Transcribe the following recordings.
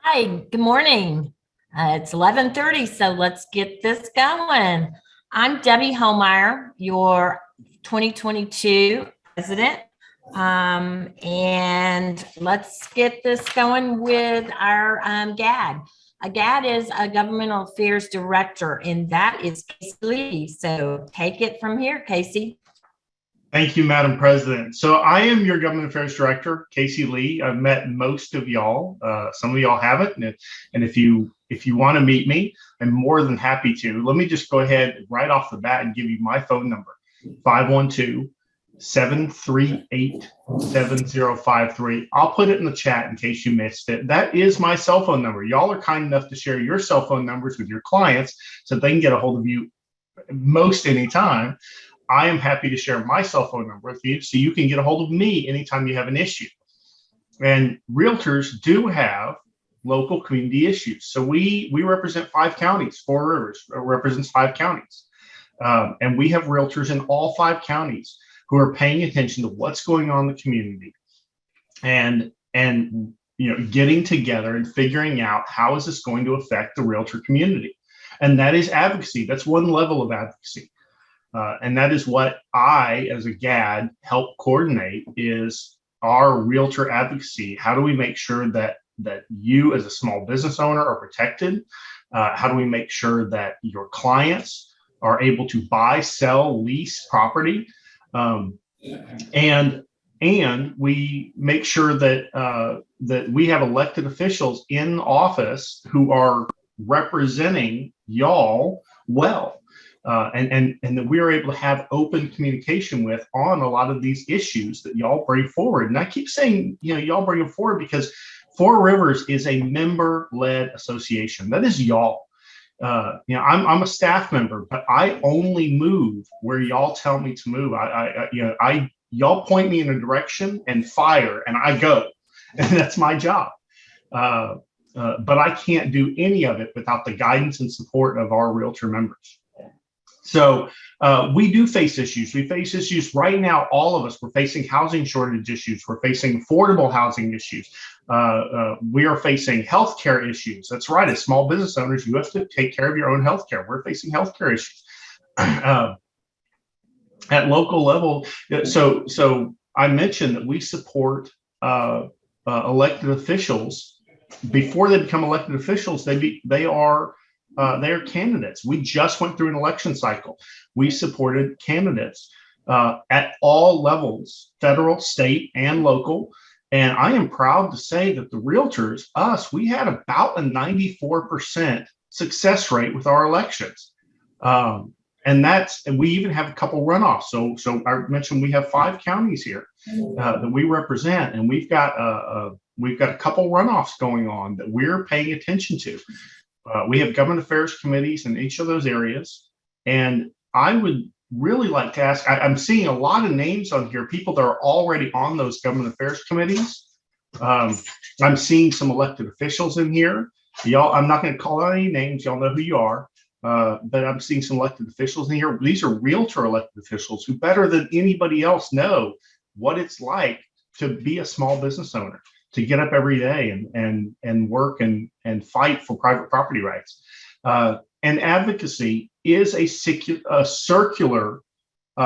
Hi, good morning. It's 11:30, so let's get this going. I'm Debbie Homeyer, your 2022 president. And let's get this going with our GAD. A GAD is a governmental affairs director, and that is Casey Lee. So take it from here, Casey. Thank you, Madam President. So I am your Government Affairs Director, Casey Lee. I've met most of y'all. Some of y'all haven't, and if you want to meet me, I'm more than happy to. Let me just go ahead right off the bat and give you my phone number, 512-738-7053. I'll put it in the chat in case you missed it. That is my cell phone number. Y'all are kind enough to share your cell phone numbers with your clients so they can get a hold of you most anytime. I am happy to share my cell phone number with you so you can get a hold of me anytime you have an issue. And realtors do have local community issues. So we represent 5 counties. 4 Rivers represents 5 counties. And we have realtors in all 5 counties who are paying attention to what's going on in the community and getting together and figuring out how is this going to affect the realtor community. And that is advocacy. That's one level of advocacy. And that is what I, as a GAD, help coordinate is our realtor advocacy. How do we make sure that you as a small business owner are protected? How do we make sure that your clients are able to buy, sell, lease property? And we make sure that we have elected officials in office who are representing y'all well. And that we are able to have open communication with on a lot of these issues that y'all bring forward. And I keep saying, y'all bring them forward because 4 Rivers is a member-led association. That is y'all. I'm a staff member, but I only move where y'all tell me to move. Y'all point me in a direction and fire, and I go, and that's my job. But I can't do any of it without the guidance and support of our realtor members. So we do face issues. We face issues right now. All of us, we're facing housing shortage issues. We're facing affordable housing issues. We are facing healthcare issues. That's right. As small business owners, you have to take care of your own healthcare. We're facing healthcare issues at local level. So I mentioned that we support elected officials. Before they become elected officials, they are candidates. We just went through an election cycle. We supported candidates at all levels, federal, state, and local. And I am proud to say that the realtors, we had about a 94% success rate with our elections. And we even have a couple runoffs. So I mentioned we have 5 counties here that we represent, and we've got a couple runoffs going on that we're paying attention to. We have government affairs committees in each of those areas. And I would really like to ask, I'm seeing a lot of names on here, people that are already on those government affairs committees. I'm seeing some elected officials in here. Y'all, I'm not going to call out any names. Y'all know who you are. But I'm seeing some elected officials in here. These are realtor elected officials who better than anybody else know what it's like to be a small business owner, to get up every day and work and fight for private property rights. And advocacy is a circular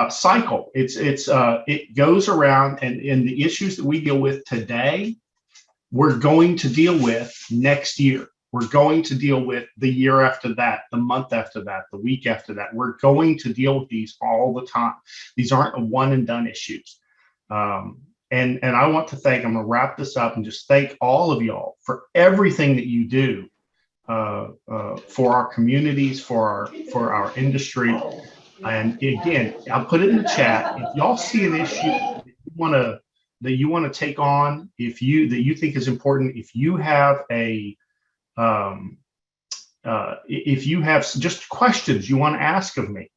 cycle. It goes around, and in the issues that we deal with today, we're going to deal with next year. We're going to deal with the year after that, the month after that, the week after that. We're going to deal with these all the time. These aren't one and done issues. And I want to I'm going to wrap this up and just thank all of y'all for everything that you do for our communities, for our industry. And again, I'll put it in the chat. If y'all see an issue that you want to take on, that you think is important, if you have just questions you want to ask of me,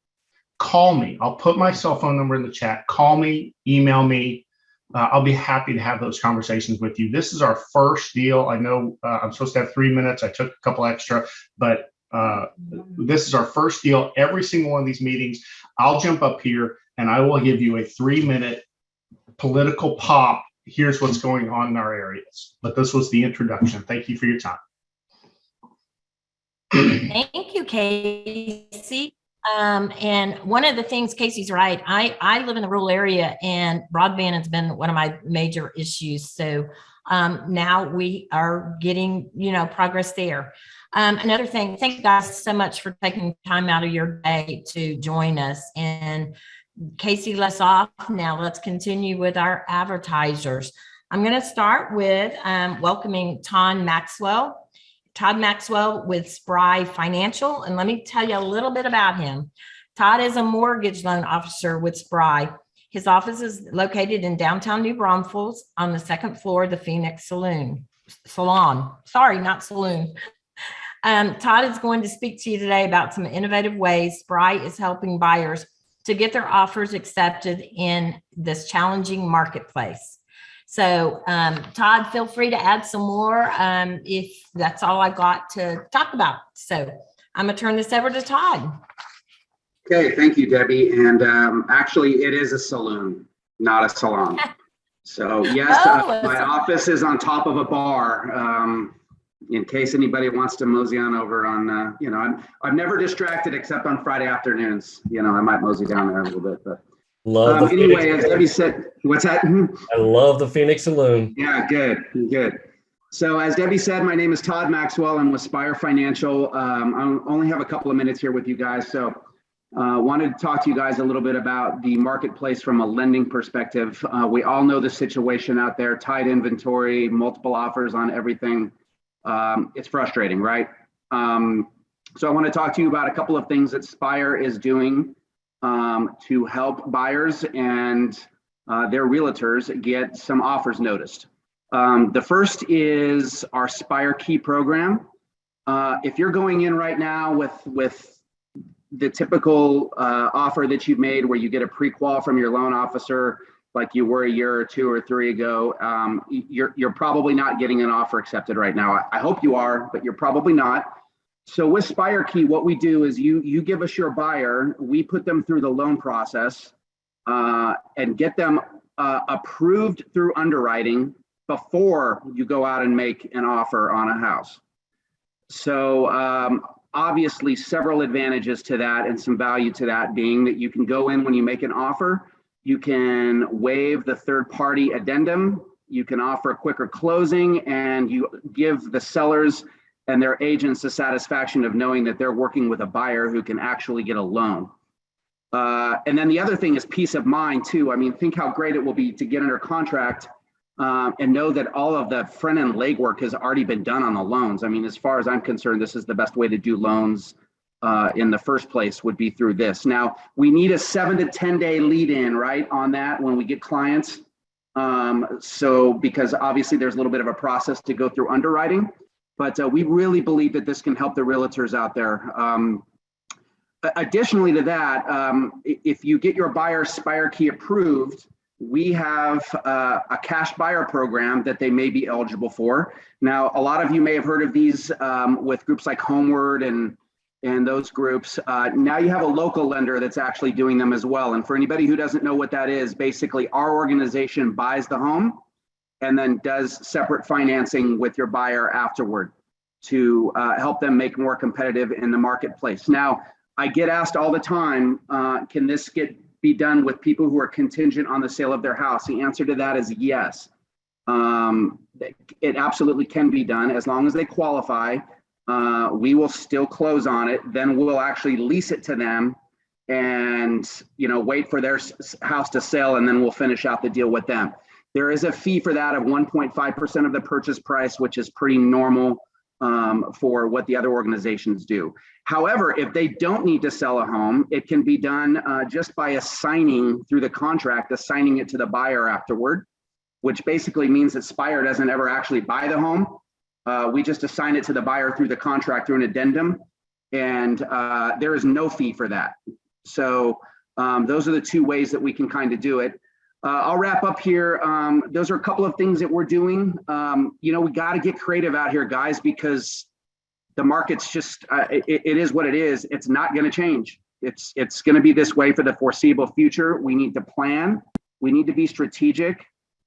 call me. I'll put my cell phone number in the chat. Call me, email me. I'll be happy to have those conversations with you. This is our first deal. I know I'm supposed to have 3 minutes. I took a couple extra, but this is our first deal. Every single one of these meetings, I'll jump up here and I will give you a 3-minute political pop. Here's what's going on in our areas. But this was the introduction. Thank you for your time. Thank you, Casey. And one of the things, Casey's right. I live in a rural area, and broadband has been one of my major issues. So now we are getting, progress there. Another thing, thank you guys so much for taking time out of your day to join us. And Casey, let's off now. Let's continue with our advertisers. I'm going to start with welcoming Todd Maxwell. Todd Maxwell with Spry Financial. And let me tell you a little bit about him. Todd is a mortgage loan officer with Spry. His office is located in downtown New Braunfels on the second floor of the Phoenix Salon. Sorry, not saloon. Todd is going to speak to you today about some innovative ways Spry is helping buyers to get their offers accepted in this challenging marketplace. So, Todd, feel free to add some more if that's all I got to talk about. So I'm going to turn this over to Todd. Okay, thank you, Debbie. And actually, it is a saloon, not a salon. So yes, my office is on top of a bar. In case anybody wants to mosey on over on, I'm never distracted except on Friday afternoons. I might mosey down there a little bit, but. Anyway, as Debbie said, what's that? I love the Phoenix Saloon. Yeah, good. So as Debbie said, my name is Todd Maxwell. I'm with Spire Financial. I only have a couple of minutes here with you guys. So wanted to talk to you guys a little bit about the marketplace from a lending perspective. We all know the situation out there, tight inventory, multiple offers on everything. It's frustrating, right? So I want to talk to you about a couple of things that Spire is doing to help buyers and their realtors get some offers noticed. The first is our Spire Key program. If you're going in right now with the typical offer that you've made where you get a pre-qual from your loan officer like you were a year or two or three ago, you're probably not getting an offer accepted right now. I hope you are, but you're probably not. So with Spire Key, what we do is you give us your buyer, we put them through the loan process and get them approved through underwriting before you go out and make an offer on a house. So obviously several advantages to that and some value to that being that you can go in when you make an offer, you can waive the third-party addendum, you can offer a quicker closing, and you give the sellers and their agents the satisfaction of knowing that they're working with a buyer who can actually get a loan. And then the other thing is peace of mind too. I mean, think how great it will be to get under contract and know that all of the front end legwork has already been done on the loans. I mean, as far as I'm concerned, this is the best way to do loans in the first place would be through this. Now, we need a 7 to 10 day lead in, right, on that when we get clients. So because obviously there's a little bit of a process to go through underwriting. But we really believe that this can help the realtors out there. Additionally to that, if you get your buyer Spire Key approved, we have a cash buyer program that they may be eligible for. Now, a lot of you may have heard of these with groups like Homeward and those groups. Now you have a local lender that's actually doing them as well. And for anybody who doesn't know what that is, basically our organization buys the home and then does separate financing with your buyer afterward to help them make more competitive in the marketplace. Now, I get asked all the time, can this be done with people who are contingent on the sale of their house? The answer to that is yes. It absolutely can be done as long as they qualify. We will still close on it. Then we'll actually lease it to them and wait for their house to sell, and then we'll finish out the deal with them. There is a fee for that of 1.5% of the purchase price, which is pretty normal for what the other organizations do. However, if they don't need to sell a home, it can be done just by assigning through the contract, assigning it to the buyer afterward, which basically means that Spire doesn't ever actually buy the home. We just assign it to the buyer through the contract through an addendum, and there is no fee for that. So those are the two ways that we can kind of do it. I'll wrap up here. Those are a couple of things that we're doing. We got to get creative out here, guys, because the market's just, it is what it is. It's not going to change. It's going to be this way for the foreseeable future. We need to plan. We need to be strategic.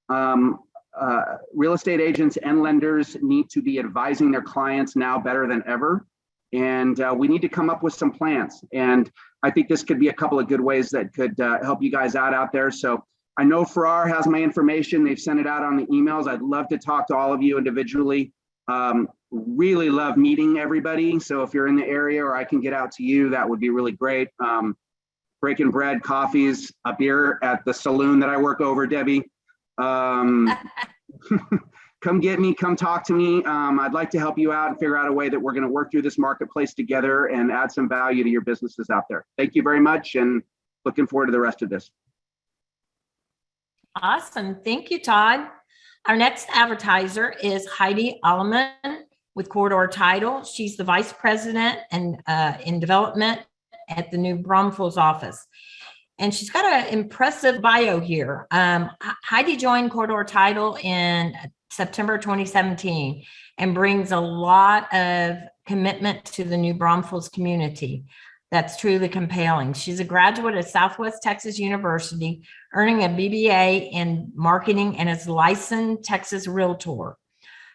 Real estate agents and lenders need to be advising their clients now better than ever. And we need to come up with some plans. And I think this could be a couple of good ways that could help you guys out there. So I know Farrar has my information. They've sent it out on the emails. I'd love to talk to all of you individually. Really love meeting everybody. So if you're in the area or I can get out to you, that would be really great. Breaking bread, coffees, a beer at the saloon that I work over, Debbie. Come get me, come talk to me. I'd like to help you out and figure out a way that we're going to work through this marketplace together and add some value to your businesses out there. Thank you very much and looking forward to the rest of this. Awesome. Thank you, Todd. Our next advertiser is Heidi Alleman with Corridor Title. She's the Vice President and in Development at the New Braunfels office. And she's got an impressive bio here. Heidi joined Corridor Title in September 2017 and brings a lot of commitment to the New Braunfels community. That's truly compelling. She's a graduate of Southwest Texas University, earning a BBA in marketing and is a licensed Texas Realtor.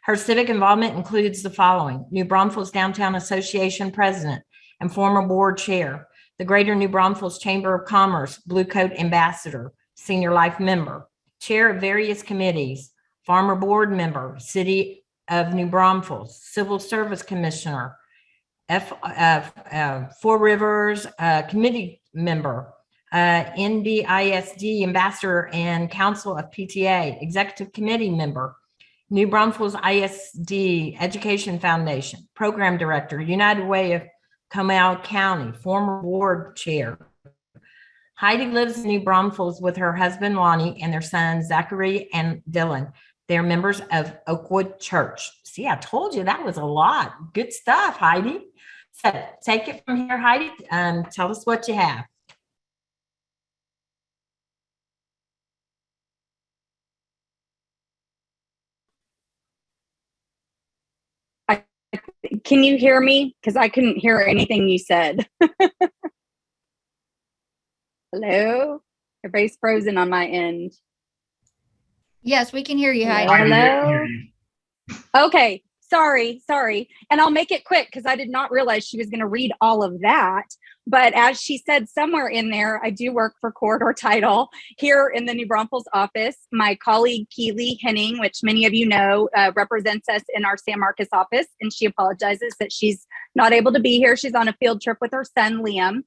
Her civic involvement includes the following: New Braunfels Downtown Association President and former board chair, the Greater New Braunfels Chamber of Commerce Blue Coat Ambassador, Senior Life member, chair of various committees, farmer board member, City of New Braunfels, Civil Service Commissioner, Four Rivers committee member, NBISD ambassador and council of PTA, executive committee member, New Braunfels ISD Education Foundation, program director, United Way of Comal County, former board chair. Heidi lives in New Braunfels with her husband, Lonnie, and their sons, Zachary and Dylan. They're members of Oakwood Church. See, I told you that was a lot. Good stuff, Heidi. So take it from here, Heidi. Tell us what you have. Can you hear me? Because I couldn't hear anything you said. Hello? Everybody's frozen on my end. Yes, we can hear you, Heidi. Heidi, we can Hello? hear you. Okay. Sorry. And I'll make it quick because I did not realize she was going to read all of that. But as she said somewhere in there, I do work for Corridor Title here in the New Braunfels office. My colleague, Keely Henning, which many of you know, represents us in our San Marcos office. And she apologizes that she's not able to be here. She's on a field trip with her son, Liam.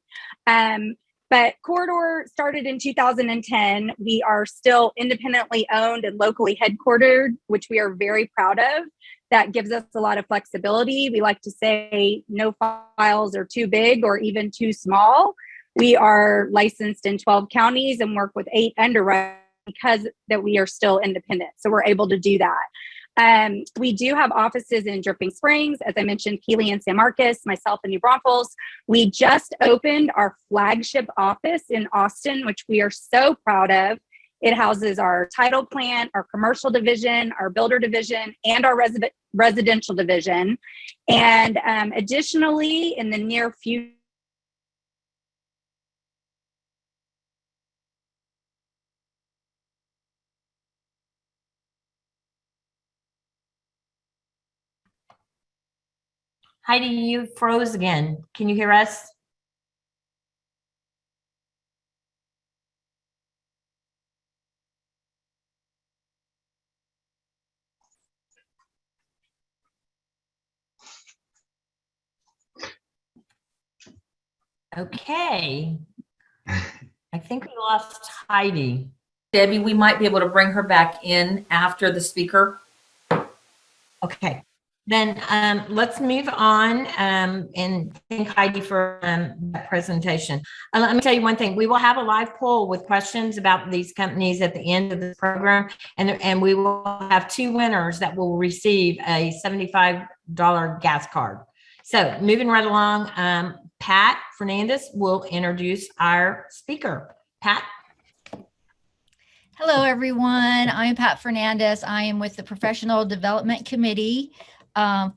But Corridor started in 2010. We are still independently owned and locally headquartered, which we are very proud of. That gives us a lot of flexibility. We like to say no files are too big or even too small. We are licensed in 12 counties and work with 8 underwriters because that we are still independent. So we're able to do that. We do have offices in Dripping Springs, as I mentioned, Keely and San Marcos, myself in New Braunfels. We just opened our flagship office in Austin, which we are so proud of. It houses our title plant, our commercial division, our builder division, and our residential division. And additionally, in the near future, Heidi, you froze again. Can you hear us? Okay. I think we lost Heidi. Debbie, we might be able to bring her back in after the speaker. Okay. Then let's move on and thank Heidi for that presentation. Let me tell you one thing. We will have a live poll with questions about these companies at the end of the program, and we will have 2 winners that will receive a $75 gas card. So moving right along, Pat Fernandez will introduce our speaker. Pat. Hello, everyone. I'm Pat Fernandez. I am with the Professional Development Committee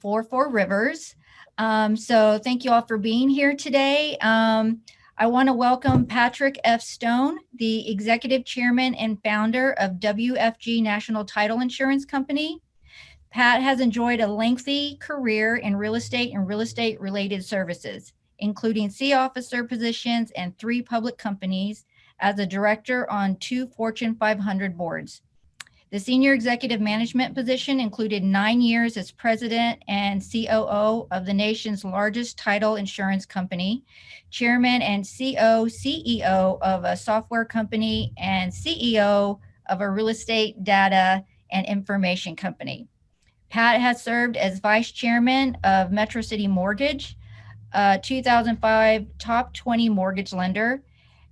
for Four Rivers. So thank you all for being here today. I want to welcome Patrick F. Stone, the Executive Chairman and Founder of WFG National Title Insurance Company. Pat has enjoyed a lengthy career in real estate and real estate related services, including C officer positions and 3 public companies as a director on 2 Fortune 500 boards. The senior executive management position included 9 years as president and COO of the nation's largest title insurance company, chairman and CEO of a software company, and CEO of a real estate data and information company. Pat has served as vice chairman of Metro City Mortgage, a 2005 top 20 mortgage lender,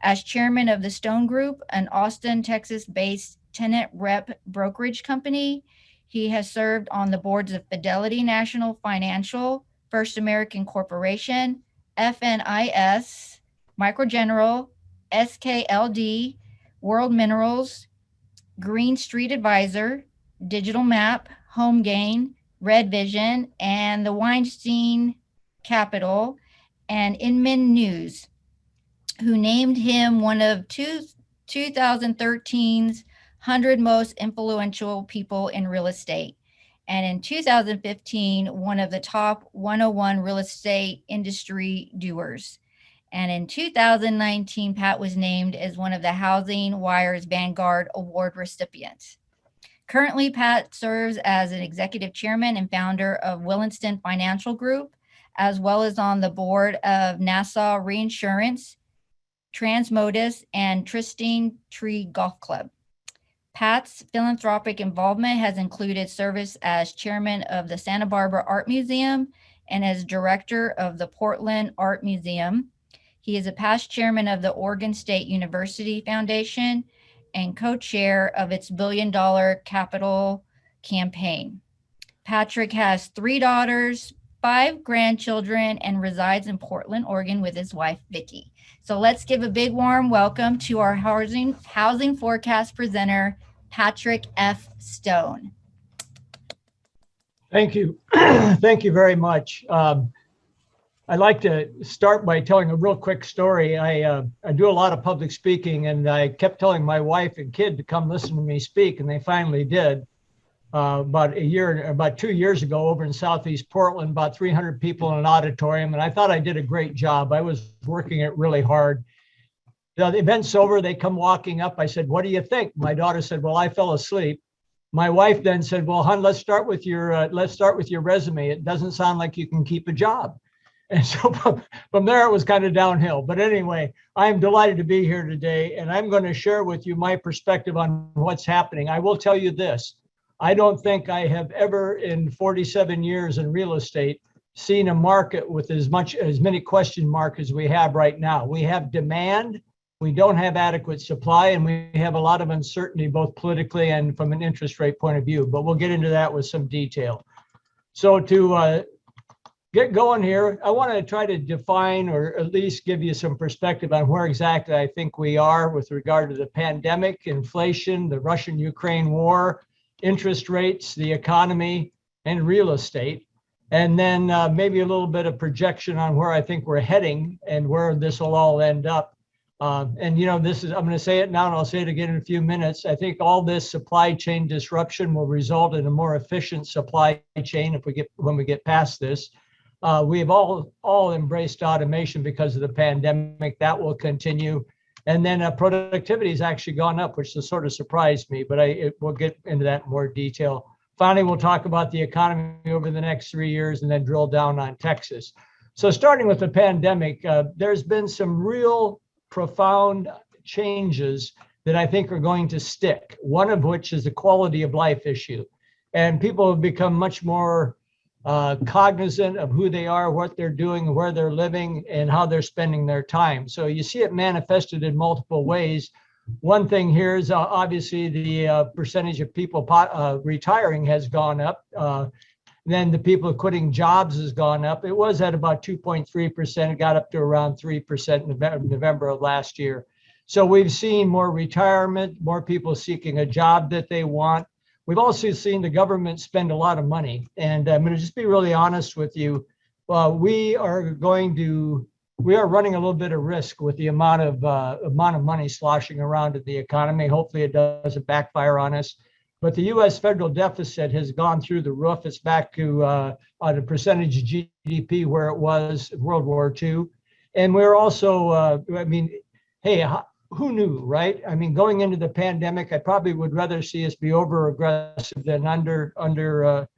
as chairman of the Stone Group, an Austin, Texas-based tenant rep brokerage company. He has served on the boards of Fidelity National Financial, First American Corporation, FNIS, Micro General, SKLD, World Minerals, Green Street Advisor, Digital Map, Home Gain, Red Vision, and the Weinstein Capital, and Inman News, who named him one of 2013's 100 most influential people in real estate. And in 2015, one of the top 101 real estate industry doers. And in 2019, Pat was named as one of the Housing Wire's Vanguard Award recipients. Currently, Pat serves as an executive chairman and founder of Williston Financial Group, as well as on the board of Nassau Reinsurance, Transmodus, and Tristine Tree Golf Club. Pat's philanthropic involvement has included service as chairman of the Santa Barbara Art Museum and as director of the Portland Art Museum. He is a past chairman of the Oregon State University Foundation and co-chair of its $1 billion capital campaign. Patrick has 3 daughters, 5 grandchildren, and resides in Portland, Oregon with his wife, Vicki. So let's give a big warm welcome to our housing forecast presenter, Patrick F. Stone. Thank you. Thank you very much. I'd like to start by telling a real quick story. I do a lot of public speaking, and I kept telling my wife and kid to come listen to me speak, and they finally did. About 2 years ago over in Southeast Portland, about 300 people in an auditorium, and I thought I did a great job. I was working it really hard. The event's over, they come walking up. I said, "What do you think?" My daughter said, "Well, I fell asleep." My wife then said, "Well, hon, let's start with your resume. It doesn't sound like you can keep a job." And so from there, it was kind of downhill. But anyway, I'm delighted to be here today, and I'm going to share with you my perspective on what's happening. I will tell you this. I don't think I have ever in 47 years in real estate seen a market with as many question marks as we have right now. We have demand, we don't have adequate supply, and we have a lot of uncertainty both politically and from an interest rate point of view, but we'll get into that with some detail. So to get going here, I want to try to define or at least give you some perspective on where exactly I think we are with regard to the pandemic, inflation, the Russian-Ukraine war, interest rates, the economy, and real estate. And then maybe a little bit of projection on where I think we're heading and where this will all end up. And you know, I'm going to say it now and I'll say it again in a few minutes. I think all this supply chain disruption will result in a more efficient supply chain when we get past this. We've all embraced automation because of the pandemic. That will continue. And then productivity has actually gone up, which has sort of surprised me, but we'll get into that in more detail. Finally, we'll talk about the economy over the next 3 years and then drill down on Texas. So starting with the pandemic, there's been some real profound changes that I think are going to stick, one of which is the quality of life issue. And people have become much more cognizant of who they are, what they're doing, where they're living, and how they're spending their time. So you see it manifested in multiple ways. One thing here is obviously the percentage of people retiring has gone up. Then the people quitting jobs has gone up. It was at about 2.3%. It got up to around 3% in November of last year. So we've seen more retirement, more people seeking a job that they want. We've also seen the government spend a lot of money. And I'm going to just be really honest with you. We are running a little bit of risk with the amount of money sloshing around in the economy. Hopefully it doesn't backfire on us. but the U.S. federal deficit has gone through the roof. It's back to on a percentage of GDP where it was in World War II. And we're also, I mean, hey, who knew, right? I mean, going into the pandemic, I probably would rather see us be over aggressive than under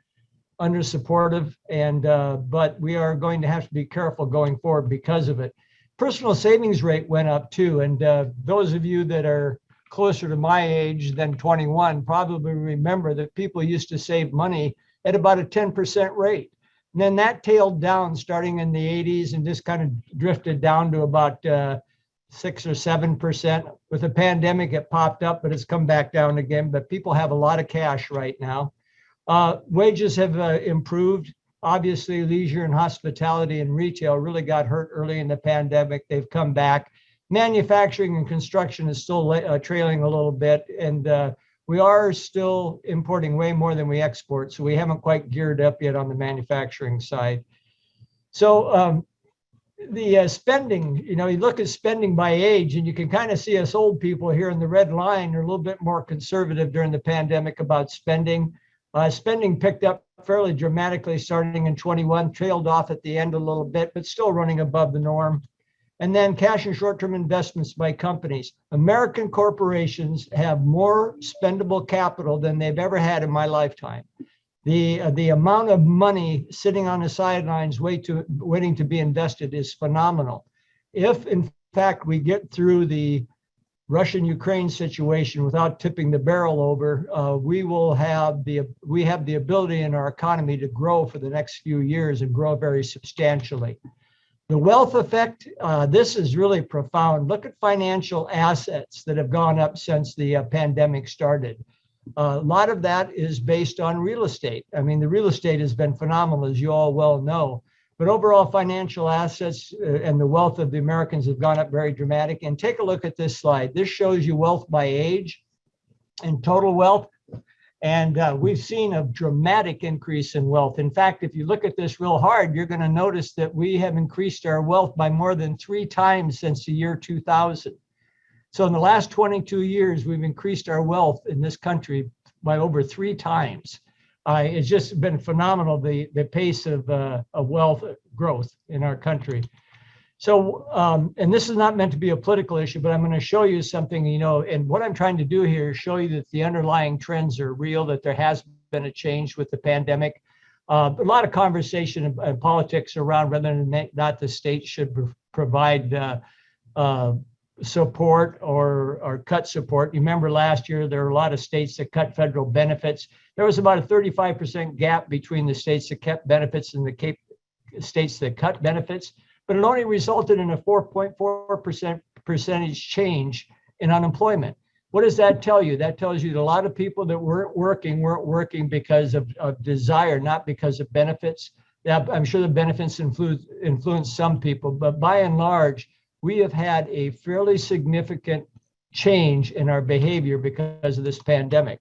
supportive. And but we are going to have to be careful going forward because of it. Personal savings rate went up too. And those of you that are closer to my age than 21 probably remember that people used to save money at about a 10% rate. And then that tailed down starting in the 80s and just kind of drifted down to about 6 or 7%. With the pandemic, it popped up, but it's come back down again. But people have a lot of cash right now. Wages have improved. Obviously, leisure and hospitality and retail really got hurt early in the pandemic. They've come back. Manufacturing and construction is still trailing a little bit, and we are still importing way more than we export, so we haven't quite geared up yet on the manufacturing side. So the spending, you know, you look at spending by age, and you can kind of see us old people here in the red line are a little bit more conservative during the pandemic about spending. Spending picked up fairly dramatically starting in 21, trailed off at the end a little bit, but still running above the norm. And then cash and short-term investments by companies. American corporations have more spendable capital than they've ever had in my lifetime. The amount of money sitting on the sidelines waiting to be invested is phenomenal. If, in fact, we get through the Russian-Ukraine situation without tipping the barrel over, we have the ability in our economy to grow for the next few years and grow very substantially. The wealth effect, this is really profound. Look at financial assets that have gone up since the pandemic started. A lot of that is based on real estate. I mean, the real estate has been phenomenal, as you all well know. But overall financial assets and the wealth of the Americans have gone up very dramatic. And take a look at this slide. This shows you wealth by age and total wealth. And we've seen a dramatic increase in wealth. In fact, if you look at this real hard, you're going to notice that we have increased our wealth by more than 3 times since the year 2000. So in the last 22 years, we've increased our wealth in this country by over 3 times. It's just been phenomenal, the pace of wealth growth in our country. So, and this is not meant to be a political issue, but I'm going to show you something, you know, and what I'm trying to do here is show you that the underlying trends are real, that there has been a change with the pandemic. A lot of conversation and politics around whether or not the state should provide support or cut support. You remember last year, there were a lot of states that cut federal benefits. There was about a 35% gap between the states that kept benefits and the states that cut benefits, but it only resulted in a 4.4% percentage change in unemployment. What does that tell you? That tells you that a lot of people that weren't working because of desire, not because of benefits. Yeah, I'm sure the benefits influence some people, but by and large, we have had a fairly significant change in our behavior because of this pandemic.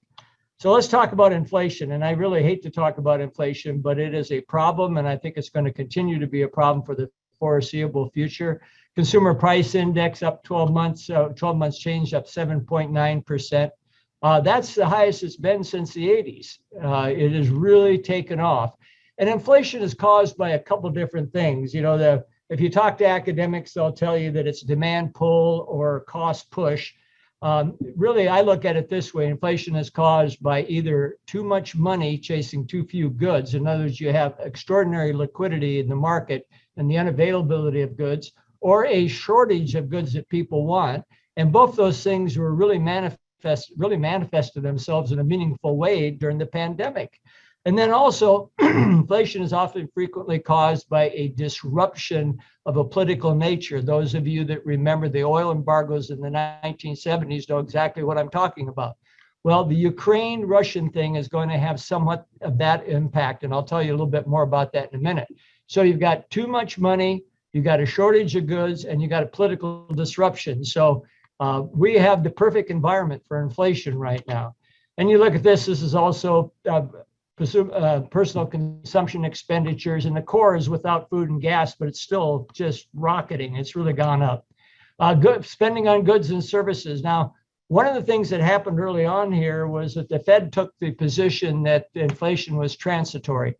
So let's talk about inflation. And I really hate to talk about inflation, but it is a problem. And I think it's going to continue to be a problem for the foreseeable future. Consumer price index up 12 months change up 7.9%. That's the highest it's been since the 80s. It has really taken off. And inflation is caused by a couple different things. You know, if you talk to academics, they'll tell you that it's demand pull or cost push. Really, I look at it this way. Inflation is caused by either too much money chasing too few goods. In other words, you have extraordinary liquidity in the market and the unavailability of goods, or a shortage of goods that people want. And both those things were really manifested themselves in a meaningful way during the pandemic. And then also, inflation is often frequently caused by a disruption of a political nature. Those of you that remember the oil embargoes in the 1970s know exactly what I'm talking about. Well, the Ukraine-Russian thing is going to have somewhat of that impact, and I'll tell you a little bit more about that in a minute. So you've got too much money, you've got a shortage of goods, and you've got a political disruption. So we have the perfect environment for inflation right now. And you look at this is also personal consumption expenditures, and the core is without food and gas, but it's still just rocketing. It's really gone up. Spending on goods and services. Now, one of the things that happened early on here was that the Fed took the position that inflation was transitory.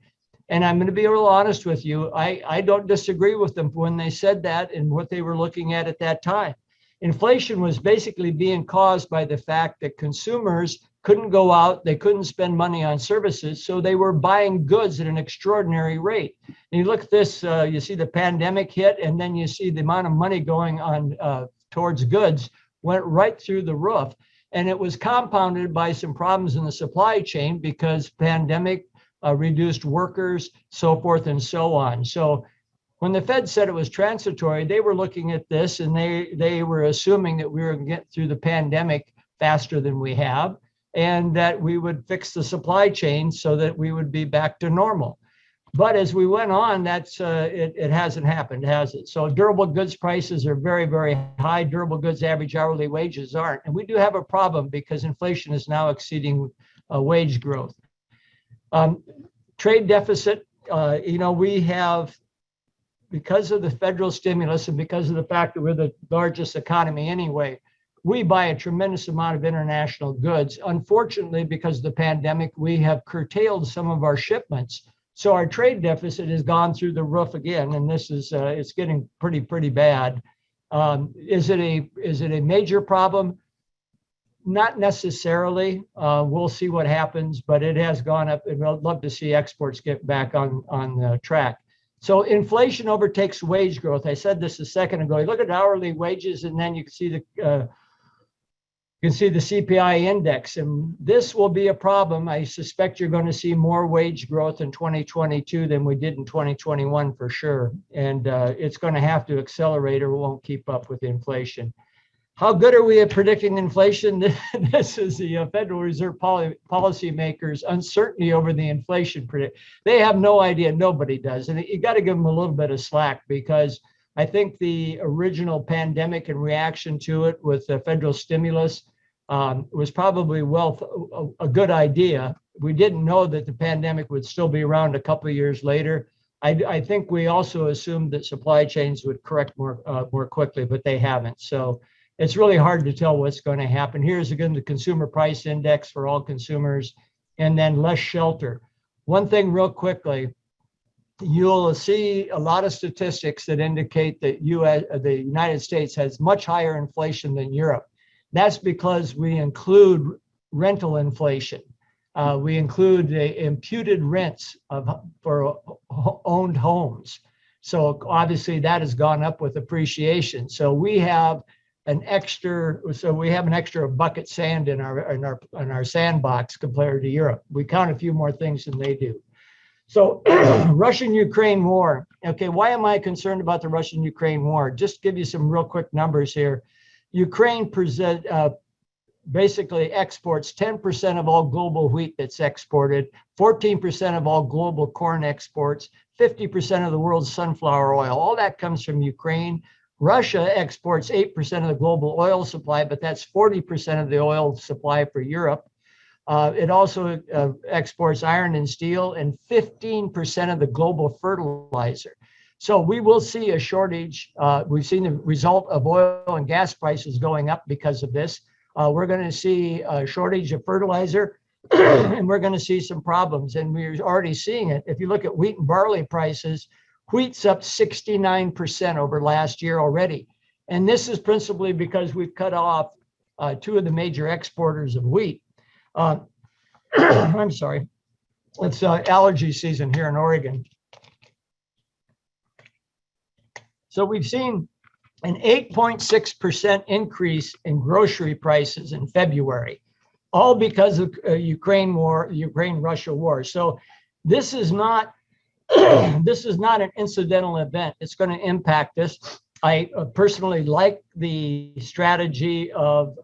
And I'm going to be real honest with you. I don't disagree with them when they said that and what they were looking at that time. Inflation was basically being caused by the fact that consumers couldn't go out, they couldn't spend money on services, so they were buying goods at an extraordinary rate. And you look at this, you see the pandemic hit, and then you see the amount of money going on towards goods went right through the roof. And it was compounded by some problems in the supply chain because pandemic reduced workers, so forth and so on. So when the Fed said it was transitory, they were looking at this and they were assuming that we were going to get through the pandemic faster than we have, and that we would fix the supply chain so that we would be back to normal. But as we went on, it hasn't happened, has it? So durable goods prices are very, very high. Durable goods average hourly wages aren't. And we do have a problem because inflation is now exceeding wage growth. Trade deficit, we have, because of the federal stimulus and because of the fact that we're the largest economy anyway, we buy a tremendous amount of international goods. Unfortunately, because of the pandemic, we have curtailed some of our shipments. So our trade deficit has gone through the roof again, and this is it's getting pretty bad. Is it a major problem? Not necessarily. We'll see what happens, but it has gone up, and I'd love to see exports get back on track. So inflation overtakes wage growth. I said this a second ago. You look at hourly wages, and then you can see the CPI index, and this will be a problem. I suspect you're going to see more wage growth in 2022 than we did in 2021 for sure, and it's going to have to accelerate or we won't keep up with inflation. How good are we at predicting inflation? This is the Federal Reserve policymakers' uncertainty over the inflation predict. They have no idea. Nobody does. And you got to give them a little bit of slack, because I think the original pandemic and reaction to it with the federal stimulus was probably a good idea. We didn't know that the pandemic would still be around a couple of years later. I think we also assumed that supply chains would correct more quickly, but they haven't. So it's really hard to tell what's going to happen. Here's again the consumer price index for all consumers, and then less shelter. One thing real quickly, you'll see a lot of statistics that indicate that the United States has much higher inflation than Europe. That's because we include rental inflation. We include the imputed rents for owned homes. So obviously that has gone up with appreciation. So we have an extra bucket sand in our sandbox compared to Europe. We count a few more things than they do. So Russian-Ukraine war. Okay, why am I concerned about the Russian-Ukraine war? Just give you some real quick numbers here. Ukraine basically exports 10% of all global wheat that's exported, 14% of all global corn exports, 50% of the world's sunflower oil. All that comes from Ukraine. Russia exports 8% of the global oil supply, but that's 40% of the oil supply for Europe. It also exports iron and steel and 15% of the global fertilizer. So we will see a shortage. We've seen the result of oil and gas prices going up because of this. We're going to see a shortage of fertilizer, and we're going to see some problems. And we're already seeing it. If you look at wheat and barley prices, wheat's up 69% over last year already. And this is principally because we've cut off two of the major exporters of wheat. I'm sorry. It's allergy season here in Oregon. So we've seen an 8.6% increase in grocery prices in February, all because of Ukraine-Russia war. So this is not an incidental event. It's going to impact us. I personally like the strategy of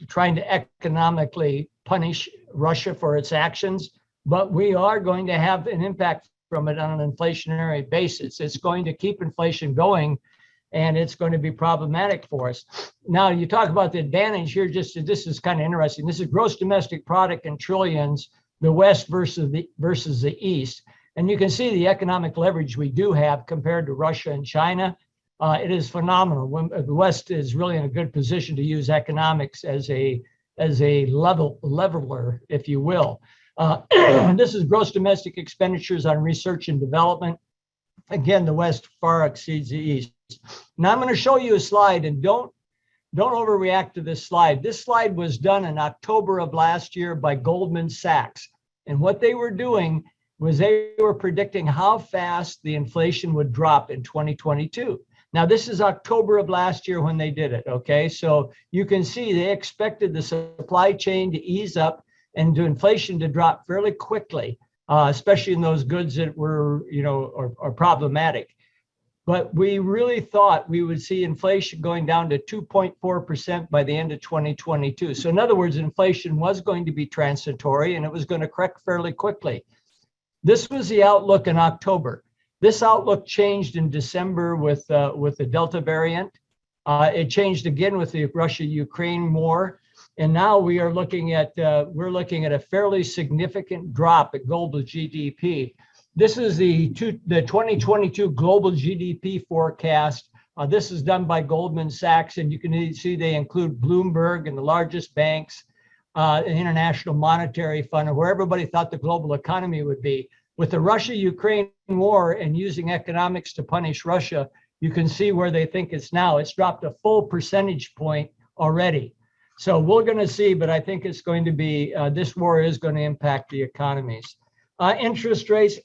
trying to economically punish Russia for its actions, but we are going to have an impact from it on an inflationary basis. It's going to keep inflation going, and it's going to be problematic for us. Now, you talk about the advantage here, this is kind of interesting. This is gross domestic product in trillions, the West versus the East. And you can see the economic leverage we do have compared to Russia and China. It is phenomenal. The West is really in a good position to use economics as a leveler, if you will. This is gross domestic expenditures on research and development. Again, the West far exceeds the East. Now I'm going to show you a slide, and don't overreact to this slide. This slide was done in October of last year by Goldman Sachs. And what they were doing was they were predicting how fast the inflation would drop in 2022. Now, this is October of last year when they did it, okay? So you can see they expected the supply chain to ease up and the inflation to drop fairly quickly, especially in those goods that were, are problematic. But we really thought we would see inflation going down to 2.4% by the end of 2022. So in other words, inflation was going to be transitory and it was going to correct fairly quickly. This was the outlook in October. This outlook changed in December with the Delta variant. It changed again with the Russia-Ukraine war, and now we are looking at a fairly significant drop at global GDP. This is the 2022 global GDP forecast. This is done by Goldman Sachs, and you can see they include Bloomberg and the largest banks, the International Monetary Fund, where everybody thought the global economy would be. With the Russia-Ukraine war and using economics to punish Russia, you can see where they think it's now. It's dropped a full percentage point already. So we're going to see, but I think it's going to be, this war is going to impact the economies. Interest rates,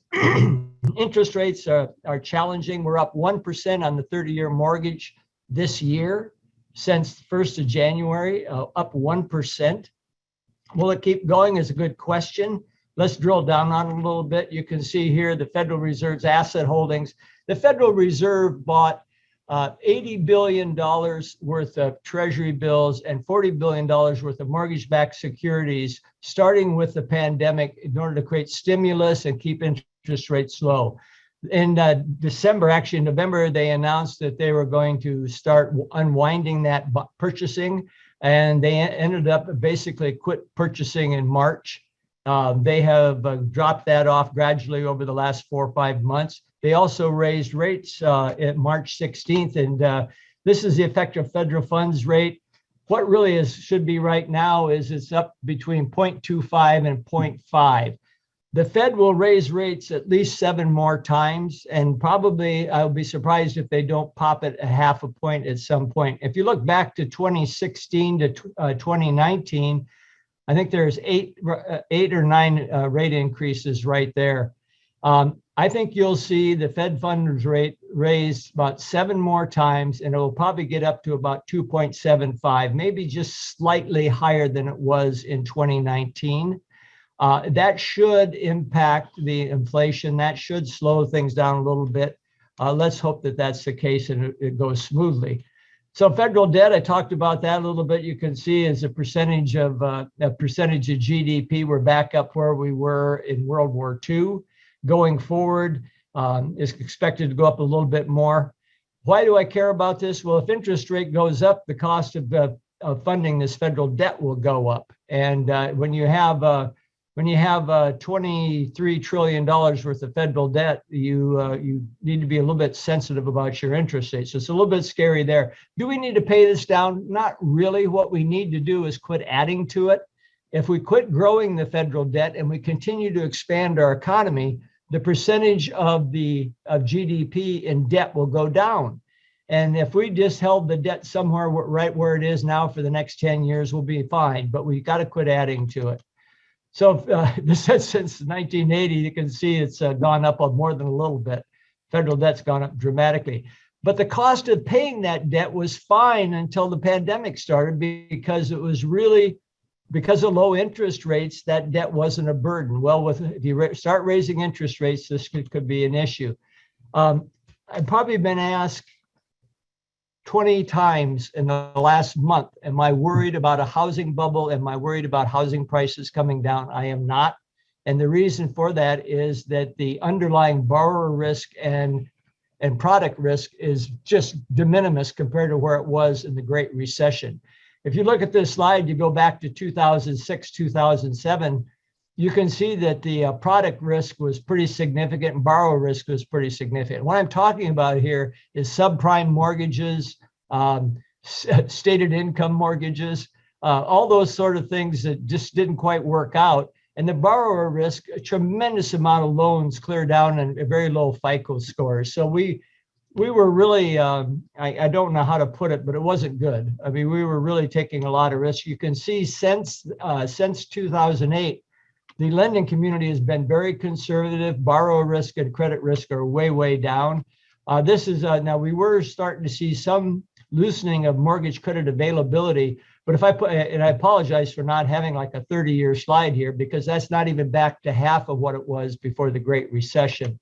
interest rates are challenging. We're up 1% on the 30-year mortgage this year since the 1st of January, up 1%. Will it keep going is a good question. Let's drill down on it a little bit. You can see here the Federal Reserve's asset holdings. The Federal Reserve bought $80 billion worth of treasury bills and $40 billion worth of mortgage-backed securities, starting with the pandemic in order to create stimulus and keep interest rates low. In December, actually in November, they announced that they were going to start unwinding that purchasing, and they ended up basically quit purchasing in March. They have dropped that off gradually over the last 4 or 5 months. They also raised rates at March 16th, and this is the effective federal funds rate. What really should be right now is it's up between 0.25 and 0.5. The Fed will raise rates at least 7 more times, and probably I'll be surprised if they don't pop it a half a point at some point. If you look back to 2016 to 2019, I think there's eight or nine rate increases right there. I think you'll see the Fed funds rate raised about 7 more times, and it will probably get up to about 2.75, maybe just slightly higher than it was in 2019. That should impact the inflation. That should slow things down a little bit. Let's hope that that's the case and it goes smoothly. So federal debt, I talked about that a little bit. You can see as a percentage of GDP, we're back up where we were in World War II. Going forward, is expected to go up a little bit more. Why do I care about this? Well, if interest rate goes up, the cost of funding this federal debt will go up. And when you have $23 trillion worth of federal debt, you need to be a little bit sensitive about your interest rate. So it's a little bit scary there. Do we need to pay this down? Not really. What we need to do is quit adding to it. If we quit growing the federal debt and we continue to expand our economy, the percentage of GDP in debt will go down. And if we just held the debt somewhere right where it is now for the next 10 years, we'll be fine. But we've got to quit adding to it. So this says since 1980, you can see it's gone up more than a little bit. Federal debt's gone up dramatically. But the cost of paying that debt was fine until the pandemic started, because it was really, because of low interest rates, that debt wasn't a burden. Well, if you start raising interest rates, this could be an issue. I've probably been asked 20 times in the last month, am I worried about a housing bubble? Am I worried about housing prices coming down? I am not. And the reason for that is that the underlying borrower risk and product risk is just de minimis compared to where it was in the Great Recession. If you look at this slide, you go back to 2006, 2007, you can see that the product risk was pretty significant and borrower risk was pretty significant. What I'm talking about here is subprime mortgages, stated income mortgages, all those sort of things that just didn't quite work out. And the borrower risk, a tremendous amount of loans clear down and very low FICO scores. So we were really, I don't know how to put it, but it wasn't good. I mean, we were really taking a lot of risk. You can see since 2008, the lending community has been very conservative. Borrower risk and credit risk are way, way down. This is now we were starting to see some loosening of mortgage credit availability. But if I put, and I apologize for not having like a 30-year slide here, because that's not even back to half of what it was before the Great Recession.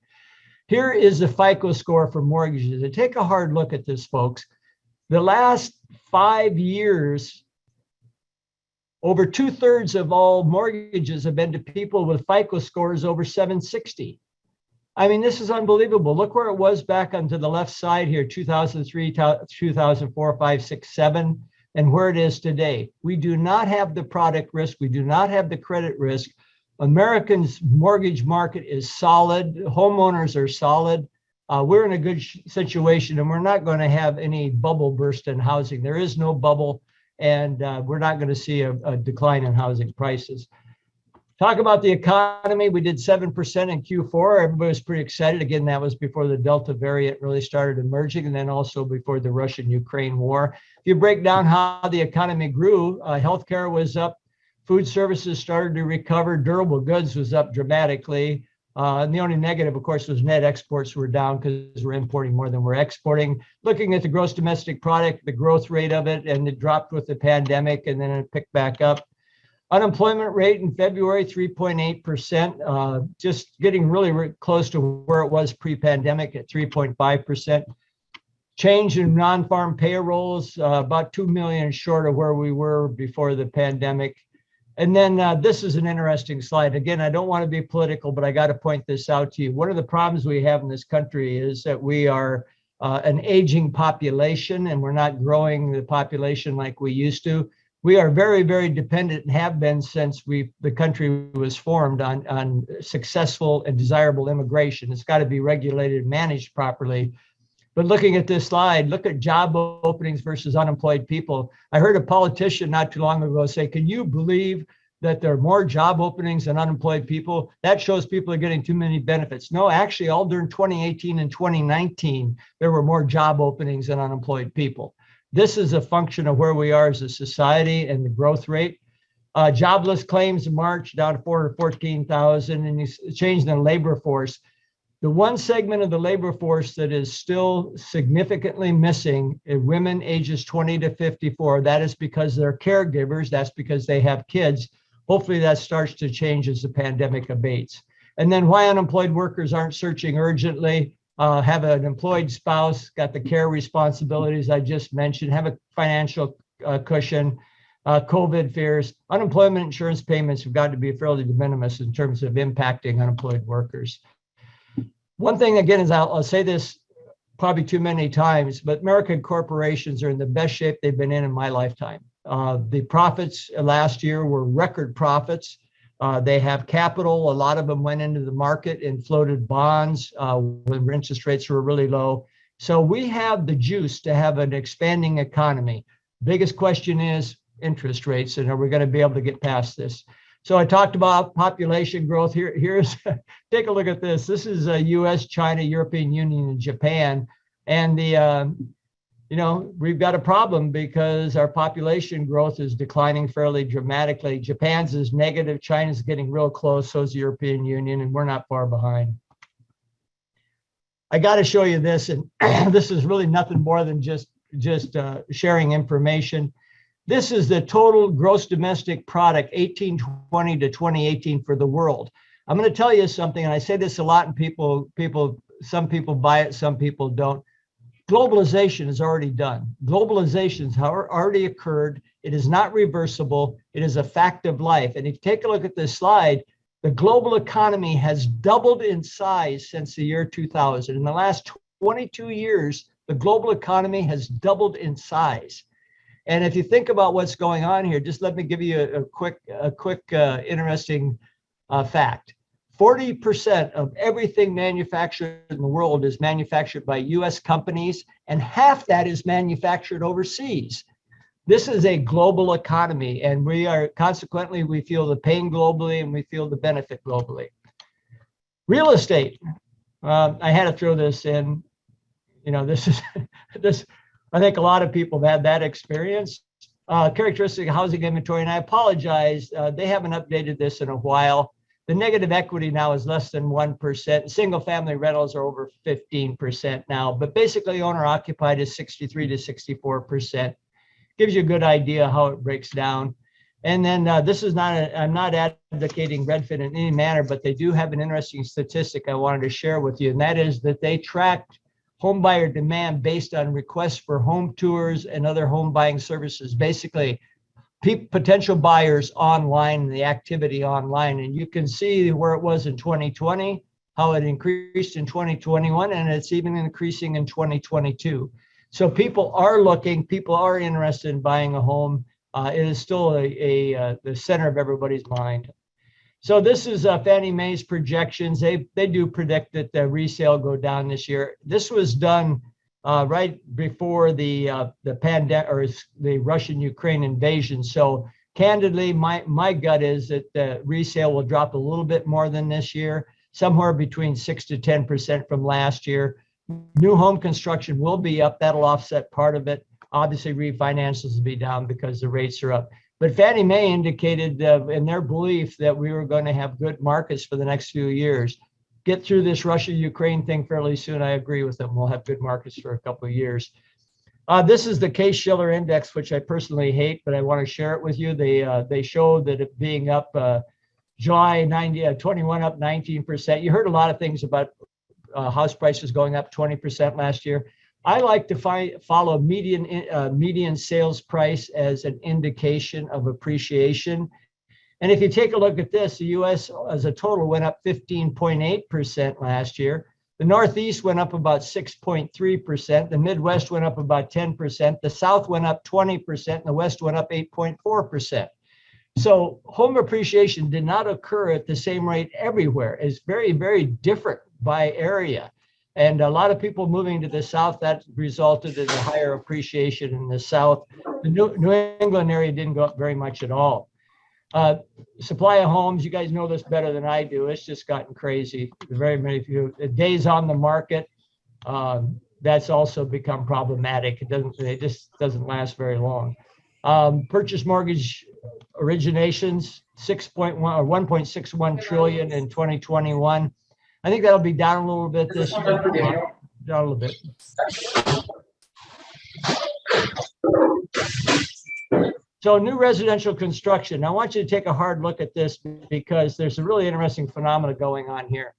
Here is the FICO score for mortgages. And take a hard look at this, folks. The last 5 years, over 2/3 of all mortgages have been to people with FICO scores over 760. I mean, this is unbelievable. Look where it was back onto the left side here, 2003, 2004, 5, 6, 7, and where it is today. We do not have the product risk. We do not have the credit risk. Americans' mortgage market is solid. Homeowners are solid. We're in a good situation, and we're not going to have any bubble burst in housing. There is no bubble, and we're not going to see a decline in housing prices. Talk about the economy. We did 7% in Q4. Everybody was pretty excited. Again, that was before the Delta variant really started emerging, and then also before the Russian-Ukraine war. If you break down how the economy grew, healthcare was up, food services started to recover, durable goods was up dramatically. And the only negative, of course, was net exports were down because we're importing more than we're exporting. Looking at the gross domestic product, the growth rate of it, and it dropped with the pandemic, and then it picked back up. Unemployment rate in February, 3.8%, just getting really close to where it was pre-pandemic at 3.5%. Change in non-farm payrolls, about 2 million short of where we were before the pandemic. And then this is an interesting slide. Again, I don't want to be political, but I got to point this out to you. One of the problems we have in this country is that we are an aging population, and we're not growing the population like we used to. We are very, very dependent and have been since the country was formed on successful and desirable immigration. It's got to be regulated and managed properly. But looking at this slide, look at job openings versus unemployed people. I heard a politician not too long ago say, can you believe that there are more job openings than unemployed people? That shows people are getting too many benefits. No, actually, all during 2018 and 2019, there were more job openings than unemployed people. This is a function of where we are as a society and the growth rate. Jobless claims in March down to 414,000, and you change the labor force. The one segment of the labor force that is still significantly missing is women ages 20 to 54. That is because they're caregivers. That's because they have kids. Hopefully that starts to change as the pandemic abates. And then why unemployed workers aren't searching urgently. Have an employed spouse, got the care responsibilities I just mentioned, have a financial cushion, COVID fears. Unemployment insurance payments have got to be fairly de minimis in terms of impacting unemployed workers. One thing, again, is I'll say this probably too many times, but American corporations are in the best shape they've been in my lifetime. The profits last year were record profits. They have capital. A lot of them went into the market and floated bonds when interest rates were really low. So we have the juice to have an expanding economy. Biggest question is interest rates, and are we going to be able to get past this? So I talked about population growth. Here's take a look at this. This is U.S., China, European Union, and Japan. And we've got a problem because our population growth is declining fairly dramatically. Japan's is negative. China's getting real close. So is the European Union, and we're not far behind. I got to show you this, and this is really nothing more than just sharing information. This is the total gross domestic product, 1820 to 2018 for the world. I'm going to tell you something, and I say this a lot, and some people buy it, some people don't. Globalization is already done. Globalization has already occurred. It is not reversible. It is a fact of life. And if you take a look at this slide, the global economy has doubled in size since the year 2000. In the last 22 years, the global economy has doubled in size. And if you think about what's going on here, just let me give you a quick interesting fact. 40% of everything manufactured in the world is manufactured by US companies, and half that is manufactured overseas. This is a global economy, and we feel the pain globally and we feel the benefit globally. Real estate. I had to throw this in. I think a lot of people have had that experience. Characteristic housing inventory, and I apologize, they haven't updated this in a while. The negative equity now is less than 1%. Single family rentals are over 15% now, but basically owner occupied is 63 to 64%. Gives you a good idea how it breaks down. And then this is I'm not advocating Redfin in any manner, but they do have an interesting statistic I wanted to share with you, and that is that they tracked home buyer demand based on requests for home tours and other home buying services. Basically, potential buyers online, the activity online. And you can see where it was in 2020, how it increased in 2021, and it's even increasing in 2022. So people are looking, people are interested in buying a home. It is still the center of everybody's mind. So this is Fannie Mae's projections. They do predict that the resale go down this year. This was done right before the pandemic or the Russian-Ukraine invasion. So candidly, my gut is that the resale will drop a little bit more than this year, somewhere between 6 to 10% from last year. New home construction will be up. That'll offset part of it. Obviously, refinances will be down because the rates are up. But Fannie Mae indicated in their belief that we were going to have good markets for the next few years. Get through this Russia-Ukraine thing fairly soon. I agree with them. We'll have good markets for a couple of years. This is the Case-Shiller Index, which I personally hate, but I want to share it with you. They show that it being up July 21 up 19%. You heard a lot of things about house prices going up 20% last year. I like to follow median sales price as an indication of appreciation. And if you take a look at this, the U.S. as a total went up 15.8% last year. The Northeast went up about 6.3%. The Midwest went up about 10%. The South went up 20%. And the West went up 8.4%. So home appreciation did not occur at the same rate everywhere. It's very, very different by area. And a lot of people moving to the South, that resulted in a higher appreciation in the South. The New England area didn't go up very much at all. Supply of homes, you guys know this better than I do. It's just gotten crazy. Very many days on the market. That's also become problematic. It just doesn't last very long. Purchase mortgage originations, 1.61 trillion in 2021. I think that'll be down a little bit this year. Down a little bit. So new residential construction. I want you to take a hard look at this because there's a really interesting phenomena going on here.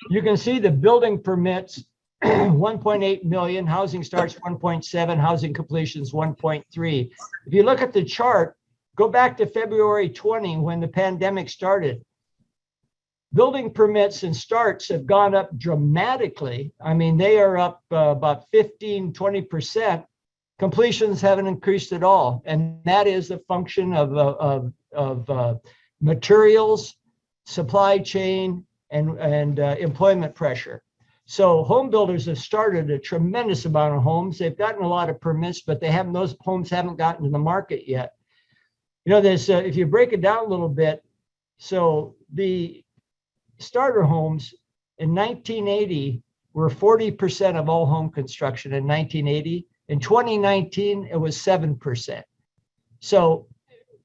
You can see the building permits, 1.8 million, housing starts 1.7, housing completions 1.3. If you look at the chart, go back to February 20 when the pandemic started. Building permits and starts have gone up dramatically. I mean, they are up about 15, 20%. Completions haven't increased at all. And that is a function of materials, supply chain, and employment pressure. So home builders have started a tremendous amount of homes. They've gotten a lot of permits, but those homes haven't gotten to the market yet. You know, there's if you break it down a little bit, so the starter homes in 1980 were 40% of all home construction in 1980. In 2019, it was 7%. So